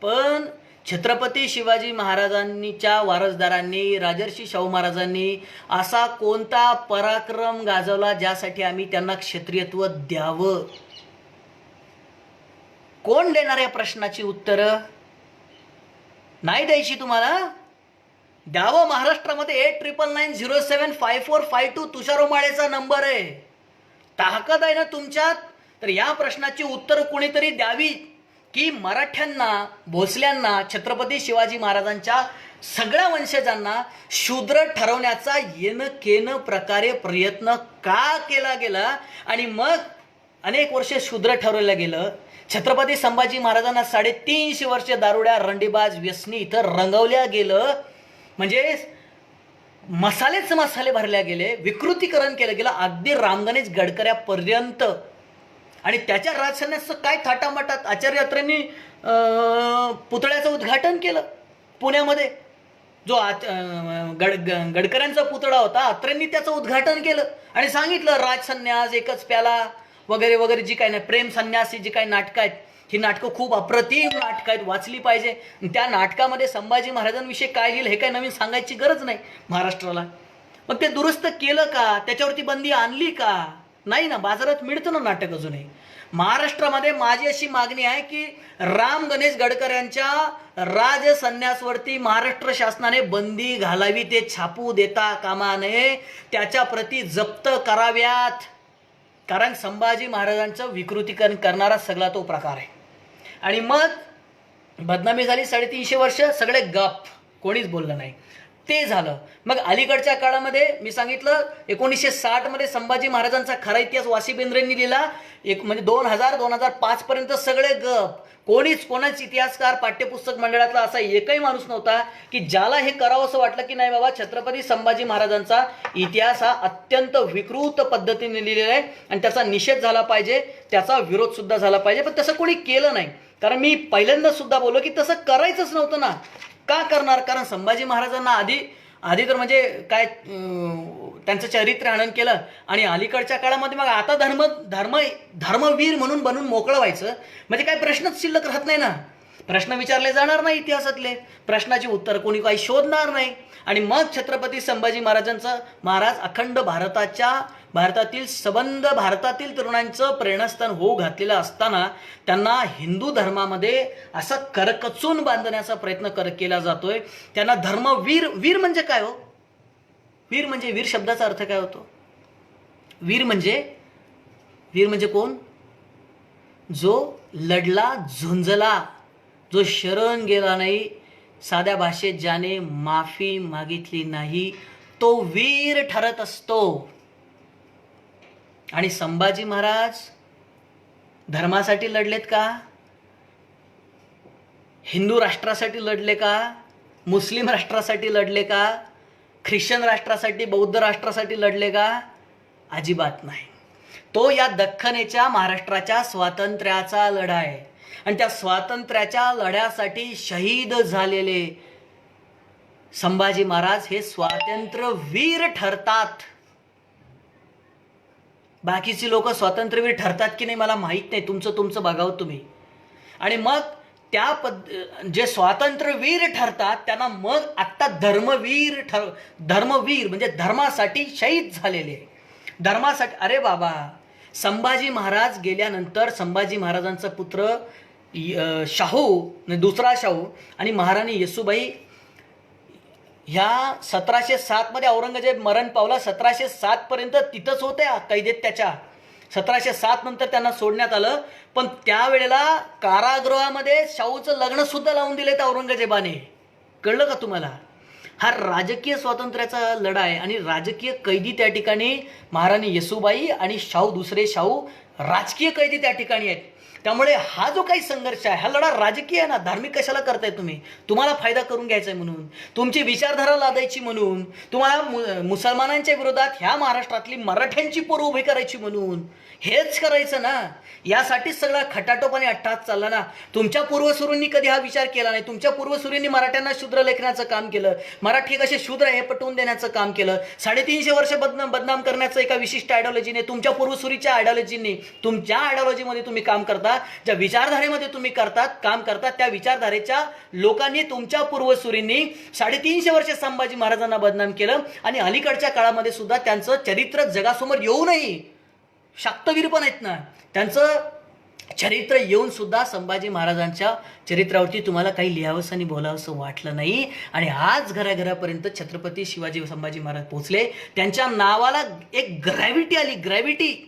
पण छत्रपती शिवाजी महाराजांच्या वारसदारांनी, राजर्षी शाहू महाराजांनी असा कोणता पराक्रम गाजवला ज्यासाठी आम्ही त्यांना क्षत्रियत्व द्यावं? कोण देणार या प्रश्नाची उत्तरं? नाही द्यायची तुम्हाला? द्यावं. महाराष्ट्रामध्ये 8999075452 तुषार उमाळेचा नंबर आहे. ताकद आहे ना तुमच्यात, तर या प्रश्नाची उत्तर कोणीतरी द्यावी की मराठ्यांना, भोसल्यांना, छत्रपती शिवाजी महाराजांच्या सगळ्या वंशजांना शूद्र ठरवण्याचा केन प्रकारे प्रयत्न का केला गेला आणि मग अनेक वर्षे शूद्र ठरवलं गेलं. छत्रपती संभाजी महाराजांना 350 वर्ष दारुड्या, रंडीबाज, व्यसनी इथं रंगवल्या गेलं. म्हणजे मसाले भरल्या गेले, विकृतीकरण केलं गेलं, अगदी रामगणेश गडकऱ्यापर्यंत. आणि त्याच्या राजसन्यासाचं काय थाटामाटात आचार्य अत्रेंनी पुतळ्याचं उद्घाटन केलं पुण्यामध्ये. जो गडकऱ्यांचा पुतळा होता, अत्रेंनी त्याचं उद्घाटन केलं आणि सांगितलं राजसन्यास, एकच प्याला वगैरे वगैरे, जी काय नाही, प्रेम संन्यासी, जी काही नाटकं आहेत, ही नाटकं खूप अप्रतिम नाटकं आहेत, वाचली पाहिजे. त्या नाटकामध्ये संभाजी महाराजांविषयी काय लिहिलं हे काय नवीन सांगायची गरज नाही महाराष्ट्राला. मग ते दुरुस्त केलं का? त्याच्यावरती बंदी आणली का? नाही ना, बाजारात मिळतं ना नाटक अजूनही. महाराष्ट्रामध्ये माझी अशी मागणी आहे की राम गणेश गडकऱ्यांच्या राजसन्यासवरती महाराष्ट्र शासनाने बंदी घालावी, ते छापू देता कामा नये, त्याच्या प्रती जप्त कराव्यात. कारण संभाजी महाराजांचं विकृतीकरण करणारा सगळा तो प्रकार आहे. आणि मग बदनामी झाली, 350 वर्ष सगळे गप, कोणीच बोललं नाही. ते झालं. मग अलीकडच्या काळामध्ये मी सांगितलं 1960 मध्ये संभाजी महाराजांचा खरा इतिहास वासी बेंद्रेंनी लिहिला. म्हणजे 2005 पर्यंत सगळे गप. कोणाच इतिहासकार, पाठ्यपुस्तक मंडळातला असा एकही माणूस नव्हता की ज्याला हे करावं असं वाटलं की नाही बाबा, छत्रपती संभाजी महाराजांचा इतिहास हा अत्यंत विकृत पद्धतीने लिहिलेला आहे आणि त्याचा निषेध झाला पाहिजे, त्याचा विरोध सुद्धा झाला पाहिजे. पण तसं कोणी केलं नाही. कारण मी पहिल्यांदा सुद्धा बोललो की तसं करायचंच नव्हतं ना. का करणार? कारण संभाजी महाराजांना आधी आधी तर म्हणजे काय त्यांचं चरित्र हनन केलं आणि अलीकडच्या काळामध्ये मग आता धर्मवीर म्हणून बनून मोकळं व्हायचं म्हणजे काय प्रश्नच शिल्लक राहत नाही ना. प्रश्न विचारले जाणार नाही इतिहासातले, प्रश्नाची उत्तर कोणी काही शोधणार नाही. आणि मग छत्रपती संभाजी महाराज अखंड भारतातील सबंध भारतातील तरुणांचं प्रेरणास्थान होऊ घातलेलं असताना त्यांना हिंदू धर्मामध्ये असं करकचून बांधण्याचा प्रयत्न केला जातोय. त्यांना वीर म्हणजे काय हो? वीर शब्दाचा अर्थ काय होतो? वीर म्हणजे कोण? जो लढला, झुंजला, जो शरण गेला नाही, साध्या भाषेत ज्याने माफी मागितली नाही, तो वीर ठरत असतो. आणि संभाजी महाराज धर्मासाठी लढलेत का? हिंदू राष्ट्रासाठी लढले का? मुस्लिम राष्ट्रासाठी लढले का? ख्रिश्चन राष्ट्रासाठी, बौद्ध राष्ट्रासाठी लढले का? अजिबात नाही. तो या दख्खनेच्या महाराष्ट्राच्या स्वातंत्र्याचा लढा आहे. आणि त्या स्वातंत्र्याच्या लढ्यासाठी शहीद झालेले संभाजी महाराज हे स्वातंत्र्यवीर ठरतात. बाकीची लोक स्वातंत्र्यवीर ठरतात की नाही मला माहित नाही, तुमचं बघावं तुम्ही. आणि मग जे स्वातंत्र्यवीर ठरतात त्यांना मग आता धर्मवीर म्हणजे धर्मासाठी शहीद झालेले, धर्मासाठी. अरे बाबा, संभाजी महाराज गेल्यानंतर संभाजी महाराजांचा पुत्र दुसरा शाहू आणि महाराणी येसूबाई ह्या 1707 मध्ये औरंगजेब मरण पावला. 1707 पर्यंत तिथंच होत्या कैदेत त्याच्या. 1707 नंतर त्यांना सोडण्यात आलं. पण त्यावेळेला कारागृहामध्ये शाहूचं लग्न सुद्धा लावून दिले त्या औरंगजेबाने. कळलं का तुम्हाला? हा राजकीय स्वातंत्र्याचा लढा आहे. आणि राजकीय कैदी त्या ठिकाणी महाराणी येसूबाई आणि दुसरे शाहू राजकीय कैदी त्या ठिकाणी आहेत. त्यामुळे हा जो काही संघर्ष आहे हा लढा राजकीय आहे ना. धार्मिक कशाला करताय तुम्ही? तुम्हाला फायदा करून घ्यायचा आहे म्हणून, तुमची विचारधारा लादायची म्हणून, तुम्हाला मुसलमानांच्या विरोधात ह्या महाराष्ट्रातली मराठ्यांची पोरं उभी करायची म्हणून हेच करायचं ना. यासाठीच सगळा खटाटोपाने अट्टहास चालला ना. तुमच्या पूर्वसुरींनी कधी हा विचार केला नाही. तुमच्या पूर्वसुरींनी मराठ्यांना शूद्र लेखण्याचं काम केलं, मराठी कसे शूद्र हे पटवून देण्याचं काम केलं. 350 वर्ष बदनाम करण्याचं एका विशिष्ट आयडिओलॉजीने, तुमच्या पूर्वसुरीच्या आयडिओलॉजीने, तुमच्या आयडिओलॉजीमध्ये तुम्ही काम करता, ज्या विचारधारेमध्ये तुम्ही काम करतात त्या विचारधारेच्या लोकांनी, तुमच्या पूर्वसुरींनी 350 वर्ष संभाजी महाराजांना बदनाम केलं. आणि अलीकडच्या काळामध्ये सुद्धा त्यांचं चरित्र जगासमोर येऊनही, शाक्तवीर पण आहेत ना, त्यांचं चरित्र येऊन सुद्धा संभाजी महाराजांच्या चरित्रावरती तुम्हाला काही लिहावंसं आणि बोलावंसं वाटलं नाही. आणि आज घराघरापर्यंत छत्रपती शिवाजी संभाजी महाराज पोहोचले. त्यांच्या नावाला एक ग्रॅव्हिटी आली, ग्रॅव्हिटी.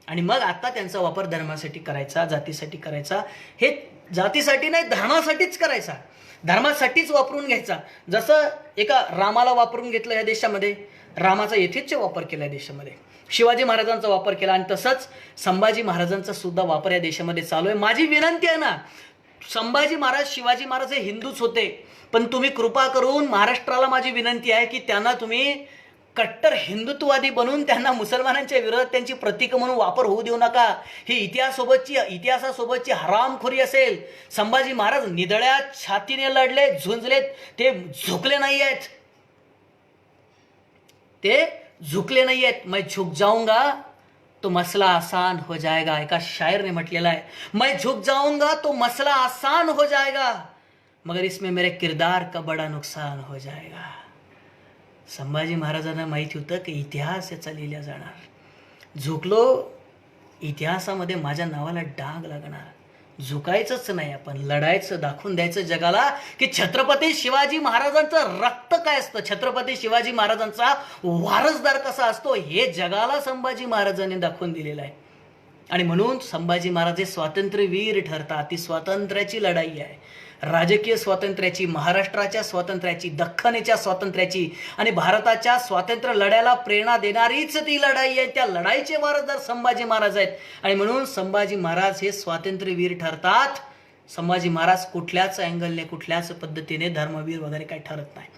आणि मग आता त्यांचा वापर धर्मासाठी करायचा, जातीसाठी करायचा. हे जातीसाठी नाही, धर्मासाठीच करायचा, धर्मासाठीच वापरून घ्यायचा. जसं एका रामाला वापरून घेतलं या देशामध्ये, रामाचा यथेच्छ वापर केला या देशामध्ये, शिवाजी महाराजांचा वापर केला, आणि तसंच संभाजी महाराजांचा सुद्धा वापर या देशामध्ये चालू आहे. माझी विनंती आहे ना, संभाजी महाराज, शिवाजी महाराज हे हिंदूच होते, पण तुम्ही कृपा करून महाराष्ट्राला माझी विनंती आहे की त्यांना तुम्ही कट्टर हिंदुत्ववादी बनवून त्यांना मुसलमानांच्या विरोधात त्यांची प्रतीक म्हणून वापर होऊ देऊ नका. ही इतिहासासोबतची हरामखोरी असेल. संभाजी महाराज निधड्या छातीने लढले, झुंजलेत, ते झुकले नाही आहेत, मैं झुक जाऊंगा तो मसला आसान हो जाएगा. एका शायर ने म्हटलेला आहे, मैं झुक जाऊंगा तो मसला आसान हो जाएगा, मगर इसमें मेरे किरदार का बड़ा नुकसान हो जाएगा. संभाजी महाराजांना माहिती होतं की इतिहास याचा लिहिला जाणार. झुकलो, इतिहासामध्ये माझ्या नावाला डाग लागणार. झुकायचंच नाही, आपण लढायचं, दाखवून द्यायचं जगाला की छत्रपती शिवाजी महाराजांचं रक्त काय असतं, छत्रपती शिवाजी महाराजांचा वारसदार कसा असतो, हे जगाला संभाजी महाराजांनी दाखवून दिलेलं आहे. आणि म्हणून संभाजी महाराज हे स्वातंत्र्यवीर ठरतात. ती स्वातंत्र्याची लढाई आहे, राजकीय स्वातंत्र्याची, महाराष्ट्राच्या स्वातंत्र्याची, दख्खनेच्या स्वातंत्र्याची आणि भारताच्या स्वातंत्र्य लढ्याला प्रेरणा देणारीच ती लढाई आहे. त्या लढाईचे वारसदार संभाजी महाराज आहेत. आणि म्हणून संभाजी महाराज हे स्वातंत्र्यवीर ठरतात. संभाजी महाराज कुठल्याच अँगलने, कुठल्याच पद्धतीने धर्मवीर वगैरे काही ठरत नाही.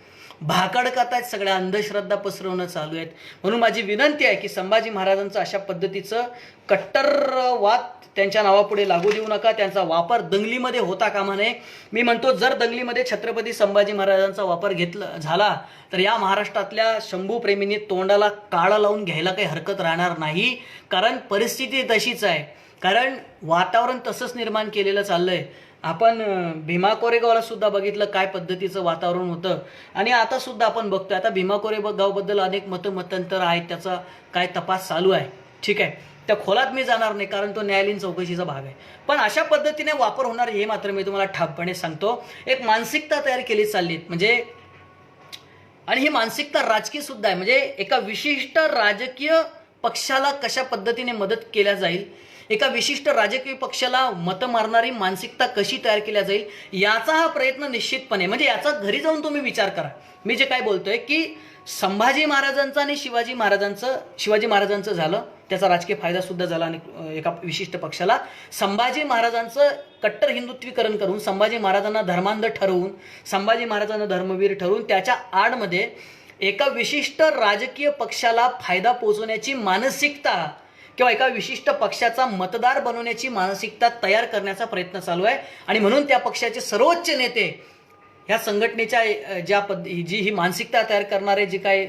भाकड करतायत, सगळ्या अंधश्रद्धा पसरवणं चालू आहेत. म्हणून माझी विनंती आहे की संभाजी महाराजांचं अशा पद्धतीचं कट्टरवाद त्यांच्या नावापुढे लागू देऊ नका. त्यांचा वापर दंगलीमध्ये होता कामा नये. मी म्हणतो जर दंगलीमध्ये छत्रपती संभाजी महाराजांचा वापर झाला तर या महाराष्ट्रातल्या शंभूप्रेमींनी तोंडाला काळा लावून घ्यायला काही हरकत राहणार नाही. कारण परिस्थिती तशीच आहे, कारण वातावरण तसंच निर्माण केलेलं चाललंय. आपण भीमा कोरेगावला सुद्धा बघितलं काय पद्धतीचं वातावरण होतं, आणि आता सुद्धा आपण बघतोय. आता भीमा कोरेगावबद्दल अनेक मतांतर आहेत, त्याचा काय तपास चालू आहे. ठीक आहे, त्या खोलात मी जाणार नाही कारण तो न्यायालयीन चौकशीचा भाग आहे. पण अशा पद्धतीने वापर होणार हे मात्र मी तुम्हाला ठामपणे सांगतो. एक मानसिकता तयार केली चालली म्हणजे, आणि ही मानसिकता राजकीय सुद्धा आहे. म्हणजे एका विशिष्ट राजकीय पक्षाला कशा पद्धतीने मदत केल्या जाईल, एका विशिष्ट राजकीय पक्षाला मतं मारणारी मानसिकता कशी तयार केल्या जाईल, याचा हा प्रयत्न निश्चितपणे, म्हणजे याचा घरी जाऊन तुम्ही विचार करा. मी जे काय बोलतोय की संभाजी महाराजांचं आणि शिवाजी महाराजांचं झालं, त्याचा राजकीय फायदा सुद्धा झाला आणि एका विशिष्ट पक्षाला. संभाजी महाराजांचं कट्टर हिंदुत्वीकरण करून, संभाजी महाराजांना धर्मांध ठरवून, संभाजी महाराजांना धर्मवीर ठरवून त्याच्या आडमध्ये एका विशिष्ट राजकीय पक्षाला फायदा पोहोचवण्याची मानसिकता किंवा एका विशिष्ट पक्षाचा मतदार बनवण्याची मानसिकता तयार करण्याचा प्रयत्न चालू आहे. आणि म्हणून त्या पक्षाचे सर्वोच्च नेते ह्या संघटनेच्या जी ही मानसिकता तयार करणारे जी काही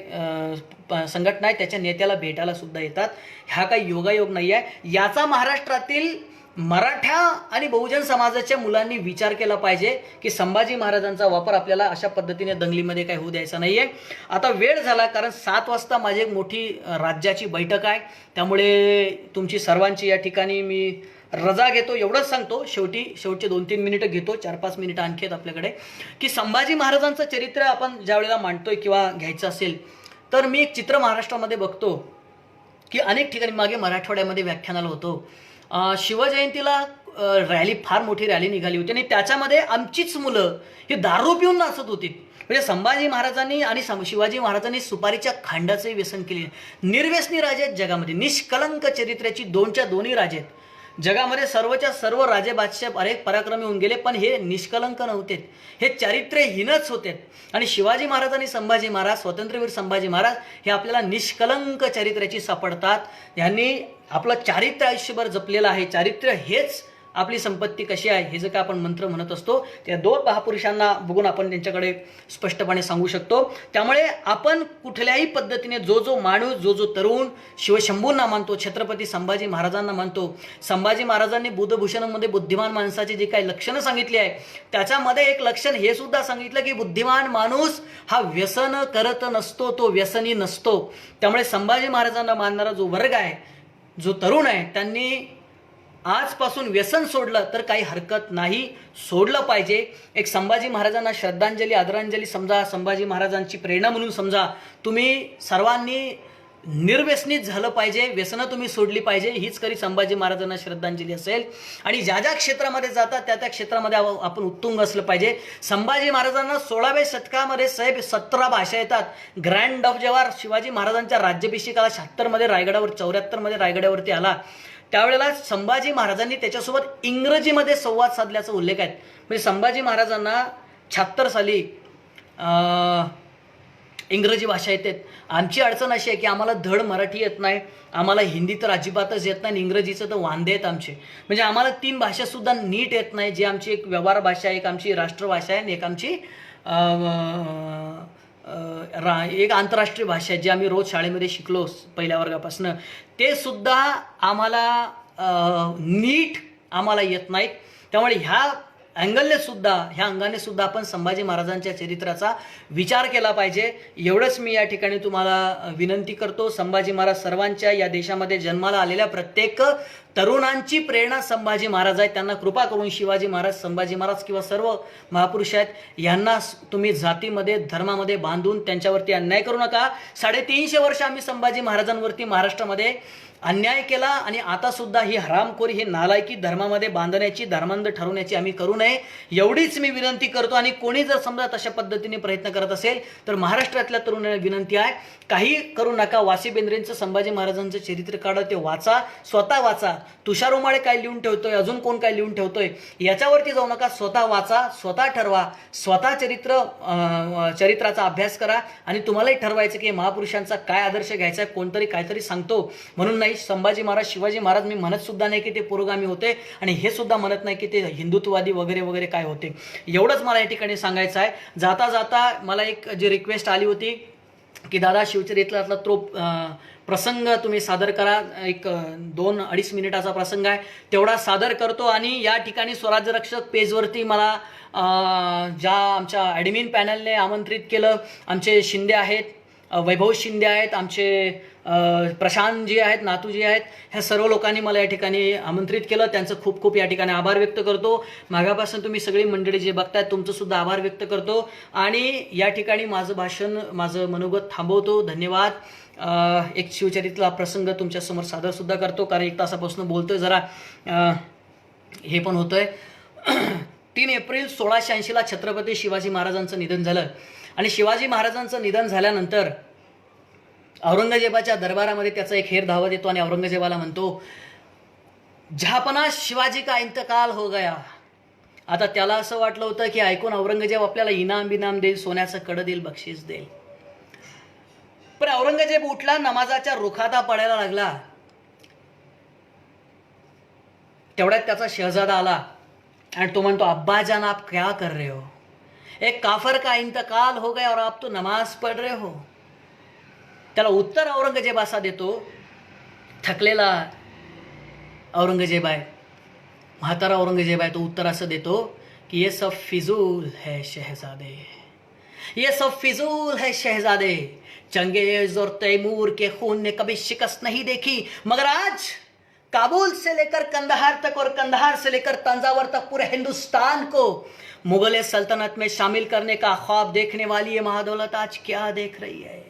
संघटना आहे त्याच्या नेत्याला भेटायला सुद्धा येतात. हा काही योगायोग नाही आहे. याचा महाराष्ट्रातील मराठा आणि बहुजन समाजाच्या मुलांनी विचार केला पाहिजे की संभाजी महाराजांचा वापर आपल्याला अशा पद्धतीने दंगलीमध्ये काही होऊ द्यायचा नाहीये. आता वेळ झाला, कारण 7 वाजता माझी एक मोठी राज्याची बैठक आहे, त्यामुळे तुमची सर्वांची या ठिकाणी मी रजा घेतो. एवढंच सांगतो, शेवटचे 2-3 मिनिटं घेतो, 4-5 मिनिटं आणखी आहेत आपल्याकडे, की संभाजी महाराजांचं चरित्र आपण ज्या वेळेला मांडतोय किंवा घ्यायचं असेल तर मी एक चित्र महाराष्ट्रामध्ये बघतो की अनेक ठिकाणी मागे मराठवाड्यामध्ये व्याख्यानाला होतो. शिवजयंतीला रॅली, फार मोठी रॅली निघाली होती आणि त्याच्यामध्ये आमचीच मुलं ही दारू पिऊन नाचत होती. म्हणजे संभाजी महाराजांनी आणि शिवाजी महाराजांनी सुपारीच्या खांडाचे व्यसन केले. निर्व्यसनी राजे आहेत जगामध्ये, निष्कलंक चरित्र्याची दोन्ही राजे आहेत जगामध्ये. सर्वच्या सर्व राजे बादशाह अनेक पराक्रमी होऊन गेले, पण हे निष्कलंक नव्हते, हे चारित्र्यहीनच होते. आणि शिवाजी महाराज आणि संभाजी महाराज, स्वातंत्र्यवीर संभाजी महाराज हे आपल्याला निष्कलंक चरित्र्याची सापडतात. यांनी आपलं चारित्र्य आयुष्यभर जपलेलं आहे. चारित्र्य हेच आपली संपत्ती कशी आहे हे जे काय आपण मंत्र म्हणत असतो, त्या 2 महापुरुषांना बघून आपण त्यांच्याकडे स्पष्टपणे सांगू शकतो. त्यामुळे आपण कुठल्याही पद्धतीने जो माणूस, जो तरुण शिवशंभूंना मानतो, छत्रपती संभाजी महाराजांना मानतो, संभाजी महाराजांनी बुद्धभूषणामध्ये बुद्धिमान माणसाची जी काही लक्षणं सांगितली आहे त्याच्यामध्ये एक लक्षण हे सुद्धा सांगितलं की बुद्धिमान माणूस हा व्यसन करत नसतो, तो व्यसनी नसतो. त्यामुळे संभाजी महाराजांना मानणारा जो वर्ग आहे, जो तरुण आहे, त्यांनी आजपासून व्यसन सोडलं तर काही हरकत नाही, सोडलं पाहिजे. एक संभाजी महाराजांना श्रद्धांजली, आदरांजली समजा, संभाजी महाराजांची प्रेरणा म्हणून समजा. तुम्ही सर्वांनी निर्व्यसनीत झालं पाहिजे, व्यसनं तुम्ही सोडली पाहिजे, हीच खरी संभाजी महाराजांना श्रद्धांजली असेल. आणि ज्या क्षेत्रामध्ये जातात त्या क्षेत्रामध्ये आपण उत्तुंग असलं पाहिजे. संभाजी महाराजांना 16व्या शतकामध्ये 17 भाषा येतात. ग्रँड ऑफ जेव्हा शिवाजी महाराजांच्या राज्याभिषेकाला 74मध्ये रायगडावरती आला त्यावेळेला संभाजी महाराजांनी त्याच्यासोबत इंग्रजीमध्ये संवाद साधल्याचा उल्लेख आहे. म्हणजे संभाजी महाराजांना 76 साली इंग्रजी भाषा येते. आमची अडचण अशी आहे की आम्हाला धड मराठी येत नाही, आम्हाला हिंदी तर अजिबातच येत नाही, इंग्रजीचं तर वांदे आहेत आमचे. म्हणजे आम्हाला 3 भाषासुद्धा नीट येत नाही, जी आमची एक व्यवहार भाषा आहे, एक आमची राष्ट्रभाषा आहे आणि एक आमची एक आंतरराष्ट्रीय भाषा आहे जी आम्ही रोज शाळेमध्ये शिकलो पहिल्या वर्गापासून, ते सुद्धा आम्हाला नीट आम्हाला येत नाहीत. त्यामुळे ह्या अंगाने सुद्धा आपण संभाजी महाराजांच्या चरित्राचा विचार केला पाहिजे. एवढंच मी या ठिकाणी तुम्हाला विनंती करतो. संभाजी महाराज सर्वांच्या, या देशामध्ये जन्माला आलेल्या प्रत्येक तरुणांची प्रेरणा संभाजी महाराज आहेत. त्यांना कृपा करून शिवाजी महाराज, संभाजी महाराज किंवा सर्व महापुरुष आहेत यांना तुम्ही जातीमध्ये, धर्मामध्ये बांधून त्यांच्यावरती अन्याय करू नका. 350 वर्ष आम्ही संभाजी महाराजांवरती महाराष्ट्रामध्ये अन्याय केला आणि आता सुद्धा ही हरामखोरी, ही नालायकी धर्मामध्ये बांधण्याची, धर्मांध ठरवण्याची आम्ही करू नये, एवढीच मी विनंती करतो. आणि कोणी जर समजा तशा पद्धतीने प्रयत्न करत असेल तर महाराष्ट्रातल्या तरुणांना विनंती आहे, काही करू नका. वासी बेंद्रेंचं, संभाजी महाराजांचं चरित्र काढा, ते वाचा, स्वतः वाचा. तुषार उमाळे काय लिहून ठेवतोय, अजून कोण काय लिहून ठेवतोय, याच्यावरती जाऊ नका. स्वतः वाचा, स्वतः ठरवा, स्वतः चरित्राचा अभ्यास करा आणि तुम्हालाही ठरवायचं की महापुरुषांचा काय आदर्श घ्यायचा आहे. कोणतरी काहीतरी सांगतो म्हणून नाही. संभाजी महाराज, शिवाजी महाराज मी म्हणत सुद्धा नाही की ते पुरोगामी होते आणि हे सुद्धा म्हणत नाही की ते हिंदुत्ववादी वगैरे वगैरे काय होते. एवढंच मला या ठिकाणी सांगायचं आहे. जाता जाता मला एक जी रिक्वेस्ट आली होती की दादा शिवचरित्रातला तो प्रसंग तुम्ही सादर करा. एक 2-2.5 मिनिटाचा प्रसंग आहे, तेवढा सादर करतो. आणि या ठिकाणी स्वराज्य रक्षक पेजवरती मला ज्या आमच्या ॲडमिन पॅनलने आमंत्रित केलं, आमचे शिंदे आहेत, वैभव शिंदे आहेत, आमचे प्रशांतजी आहेत, नातूजी आहेत, ह्या सर्व लोकांनी मला या ठिकाणी आमंत्रित केलं. त्यांचं खूप खूप या ठिकाणी आभार व्यक्त करतो. मागापासून तुम्ही सगळी मंडळी जे बघतायत तुमचं सुद्धा आभार व्यक्त करतो. आणि या ठिकाणी माझं भाषण, माझं मनोगत थांबवतो. धन्यवाद. एक शिवचरित्राचा प्रसंग तुमच्यासमोर सादर सुद्धा करतो, कारण 1 तासापासून बोलतोय, जरा हे पण होतंय. 3 एप्रिल 1680ला छत्रपती शिवाजी महाराजांचं निधन झालं. आणि शिवाजी महाराजांचं निधन झाल्यानंतर औरंगजेबाच्या दरबारामध्ये त्याचा एक हेर धावत येतो आणि औरंगजेबाला म्हणतो, जहापना शिवाजी का इंतकाल हो गया. आता त्याला असं वाटलं होतं की ऐकून औरंगजेब आपल्याला इनाम बिनाम देईल, सोन्याचं कडं देईल, बक्षीस देईल. पण औरंगजेब उठला, नमाजाच्या रुखाता पडायला लागला. तेवढ्यात त्याचा शहजादा आला आणि तो म्हणतो, अब्बाजान आप क्या कर रहे हो, एक काफर का इंतकाल हो गया और आप तो नमाज पढ़ रहे हो. त्याला उत्तर औरंगजेब असा देतो, थकलेला औरंगजेब आहे, म्हातारा औरंगजेब आहे, तो उत्तर असं देतो की ये सब फिजूल है शहजादे, ये सब फिजूल है शहजादे. चंगेज और तैमूर के खून ने कभी शिकस्त नहीं देखी, मगर आज काबुल से लेकर कंदहार तक और कंदहार से लेकर तंजावर तक पूरे हिंदुस्तान को मुगल सल्तनत में शामिल करने का ख्वाब देखने वाली ये महादौलत आज क्या देख रही है.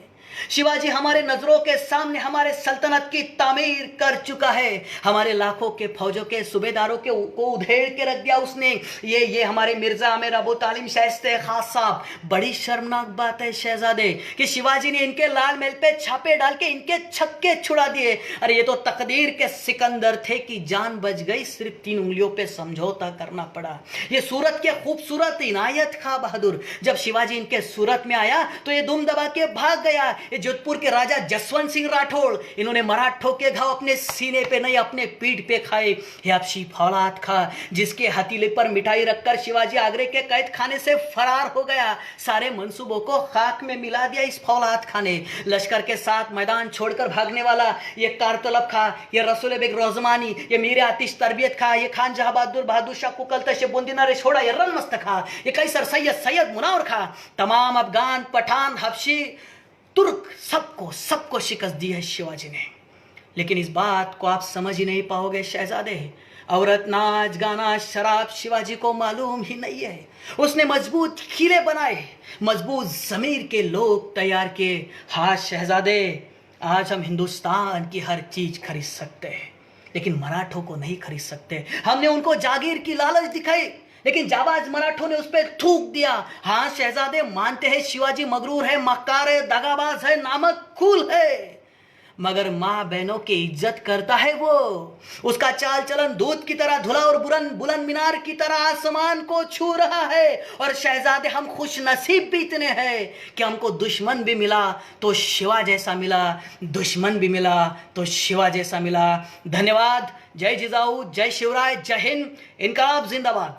शिवाजी हमारे नजरों के सामने हमारे सल्तनत की तामीर कर चुका है. हमारे लाखों के फौजों के सूबेदारों के को उधेड़ के रख दिया उसने. ये हमारे मिर्जा आमिर अबू तालिम शाइस्ते खास साहब, बड़ी शर्मनाक बात है शहजादे कि शिवाजी ने इनके लाल महल पे छापे डाल के इनके छक्के छुड़ा दिए. अरे ये तो तकदीर के सिकंदर थे कि जान बच गई, सिर्फ 3 उंगलियों पे समझौता करना पड़ा. ये सूरत के खूबसूरत इनायत खां बहादुर, जब शिवाजी इनके सूरत में आया तो ये दुम दबा के भाग गया. ये जोधपुर के राजा जसवंत सिंह राठौड़, इन्होंने मराठों के घाव अपने सीने पे नहीं अपने पीठ पे खाए. ये आपसी फौलाद खा, जिसके हथेली पर मिठाई रखकर शिवाजी आगरे के कैद खाने से फरार हो गया. सारे मंसूबों को खाक में मिला दिया इस फौलाद खाने. लश्कर के साथ मैदान छोड़कर भागने वाला ये कारतलब खा, ये रसूल बेग रोजमानी, ये मीर आतिश तरबियत खा, ये खान जहां बहादुर शाह कुकलतश, ये बुंदीना रे छोड़ा, ये रन मस्त खा, ये कैसर सैयद मुनावर खा. तमाम अफगान, पठान, हबशी, तुर्क, सबको शिकस्त दी है शिवाजी ने. लेकिन इस बात को आप समझ ही नहीं पाओगे शहजादे. औरत, नाच गाना, शराब शिवाजी को मालूम ही नहीं है. उसने मजबूत किले बनाए, मजबूत जमीर के लोग तैयार किए. हाँ शहजादे, आज हम हिंदुस्तान की हर चीज खरीद सकते हैं, लेकिन मराठों को नहीं खरीद सकते. हमने उनको जागीर की लालच दिखाई, लेकिन जाबाज मराठों ने उस पर थूक दिया. हाँ शहजादे, मानते हैं शिवाजी मगरूर है, मक्कार है, दगाबाज है, नामक खूल है, मगर माँ बहनों की इज्जत करता है वो. उसका चाल चलन दूध की तरह धुला और बुलंद मीनार की तरह आसमान को छू रहा है. और शहजादे, हम खुश नसीब भी इतने हैं कि हमको दुश्मन भी मिला तो शिवा जैसा मिला, दुश्मन भी मिला तो शिवा जैसा मिला. धन्यवाद. जय जिजाऊ, जय शिवराय, जय हिंद, इनकलाब जिंदाबाद.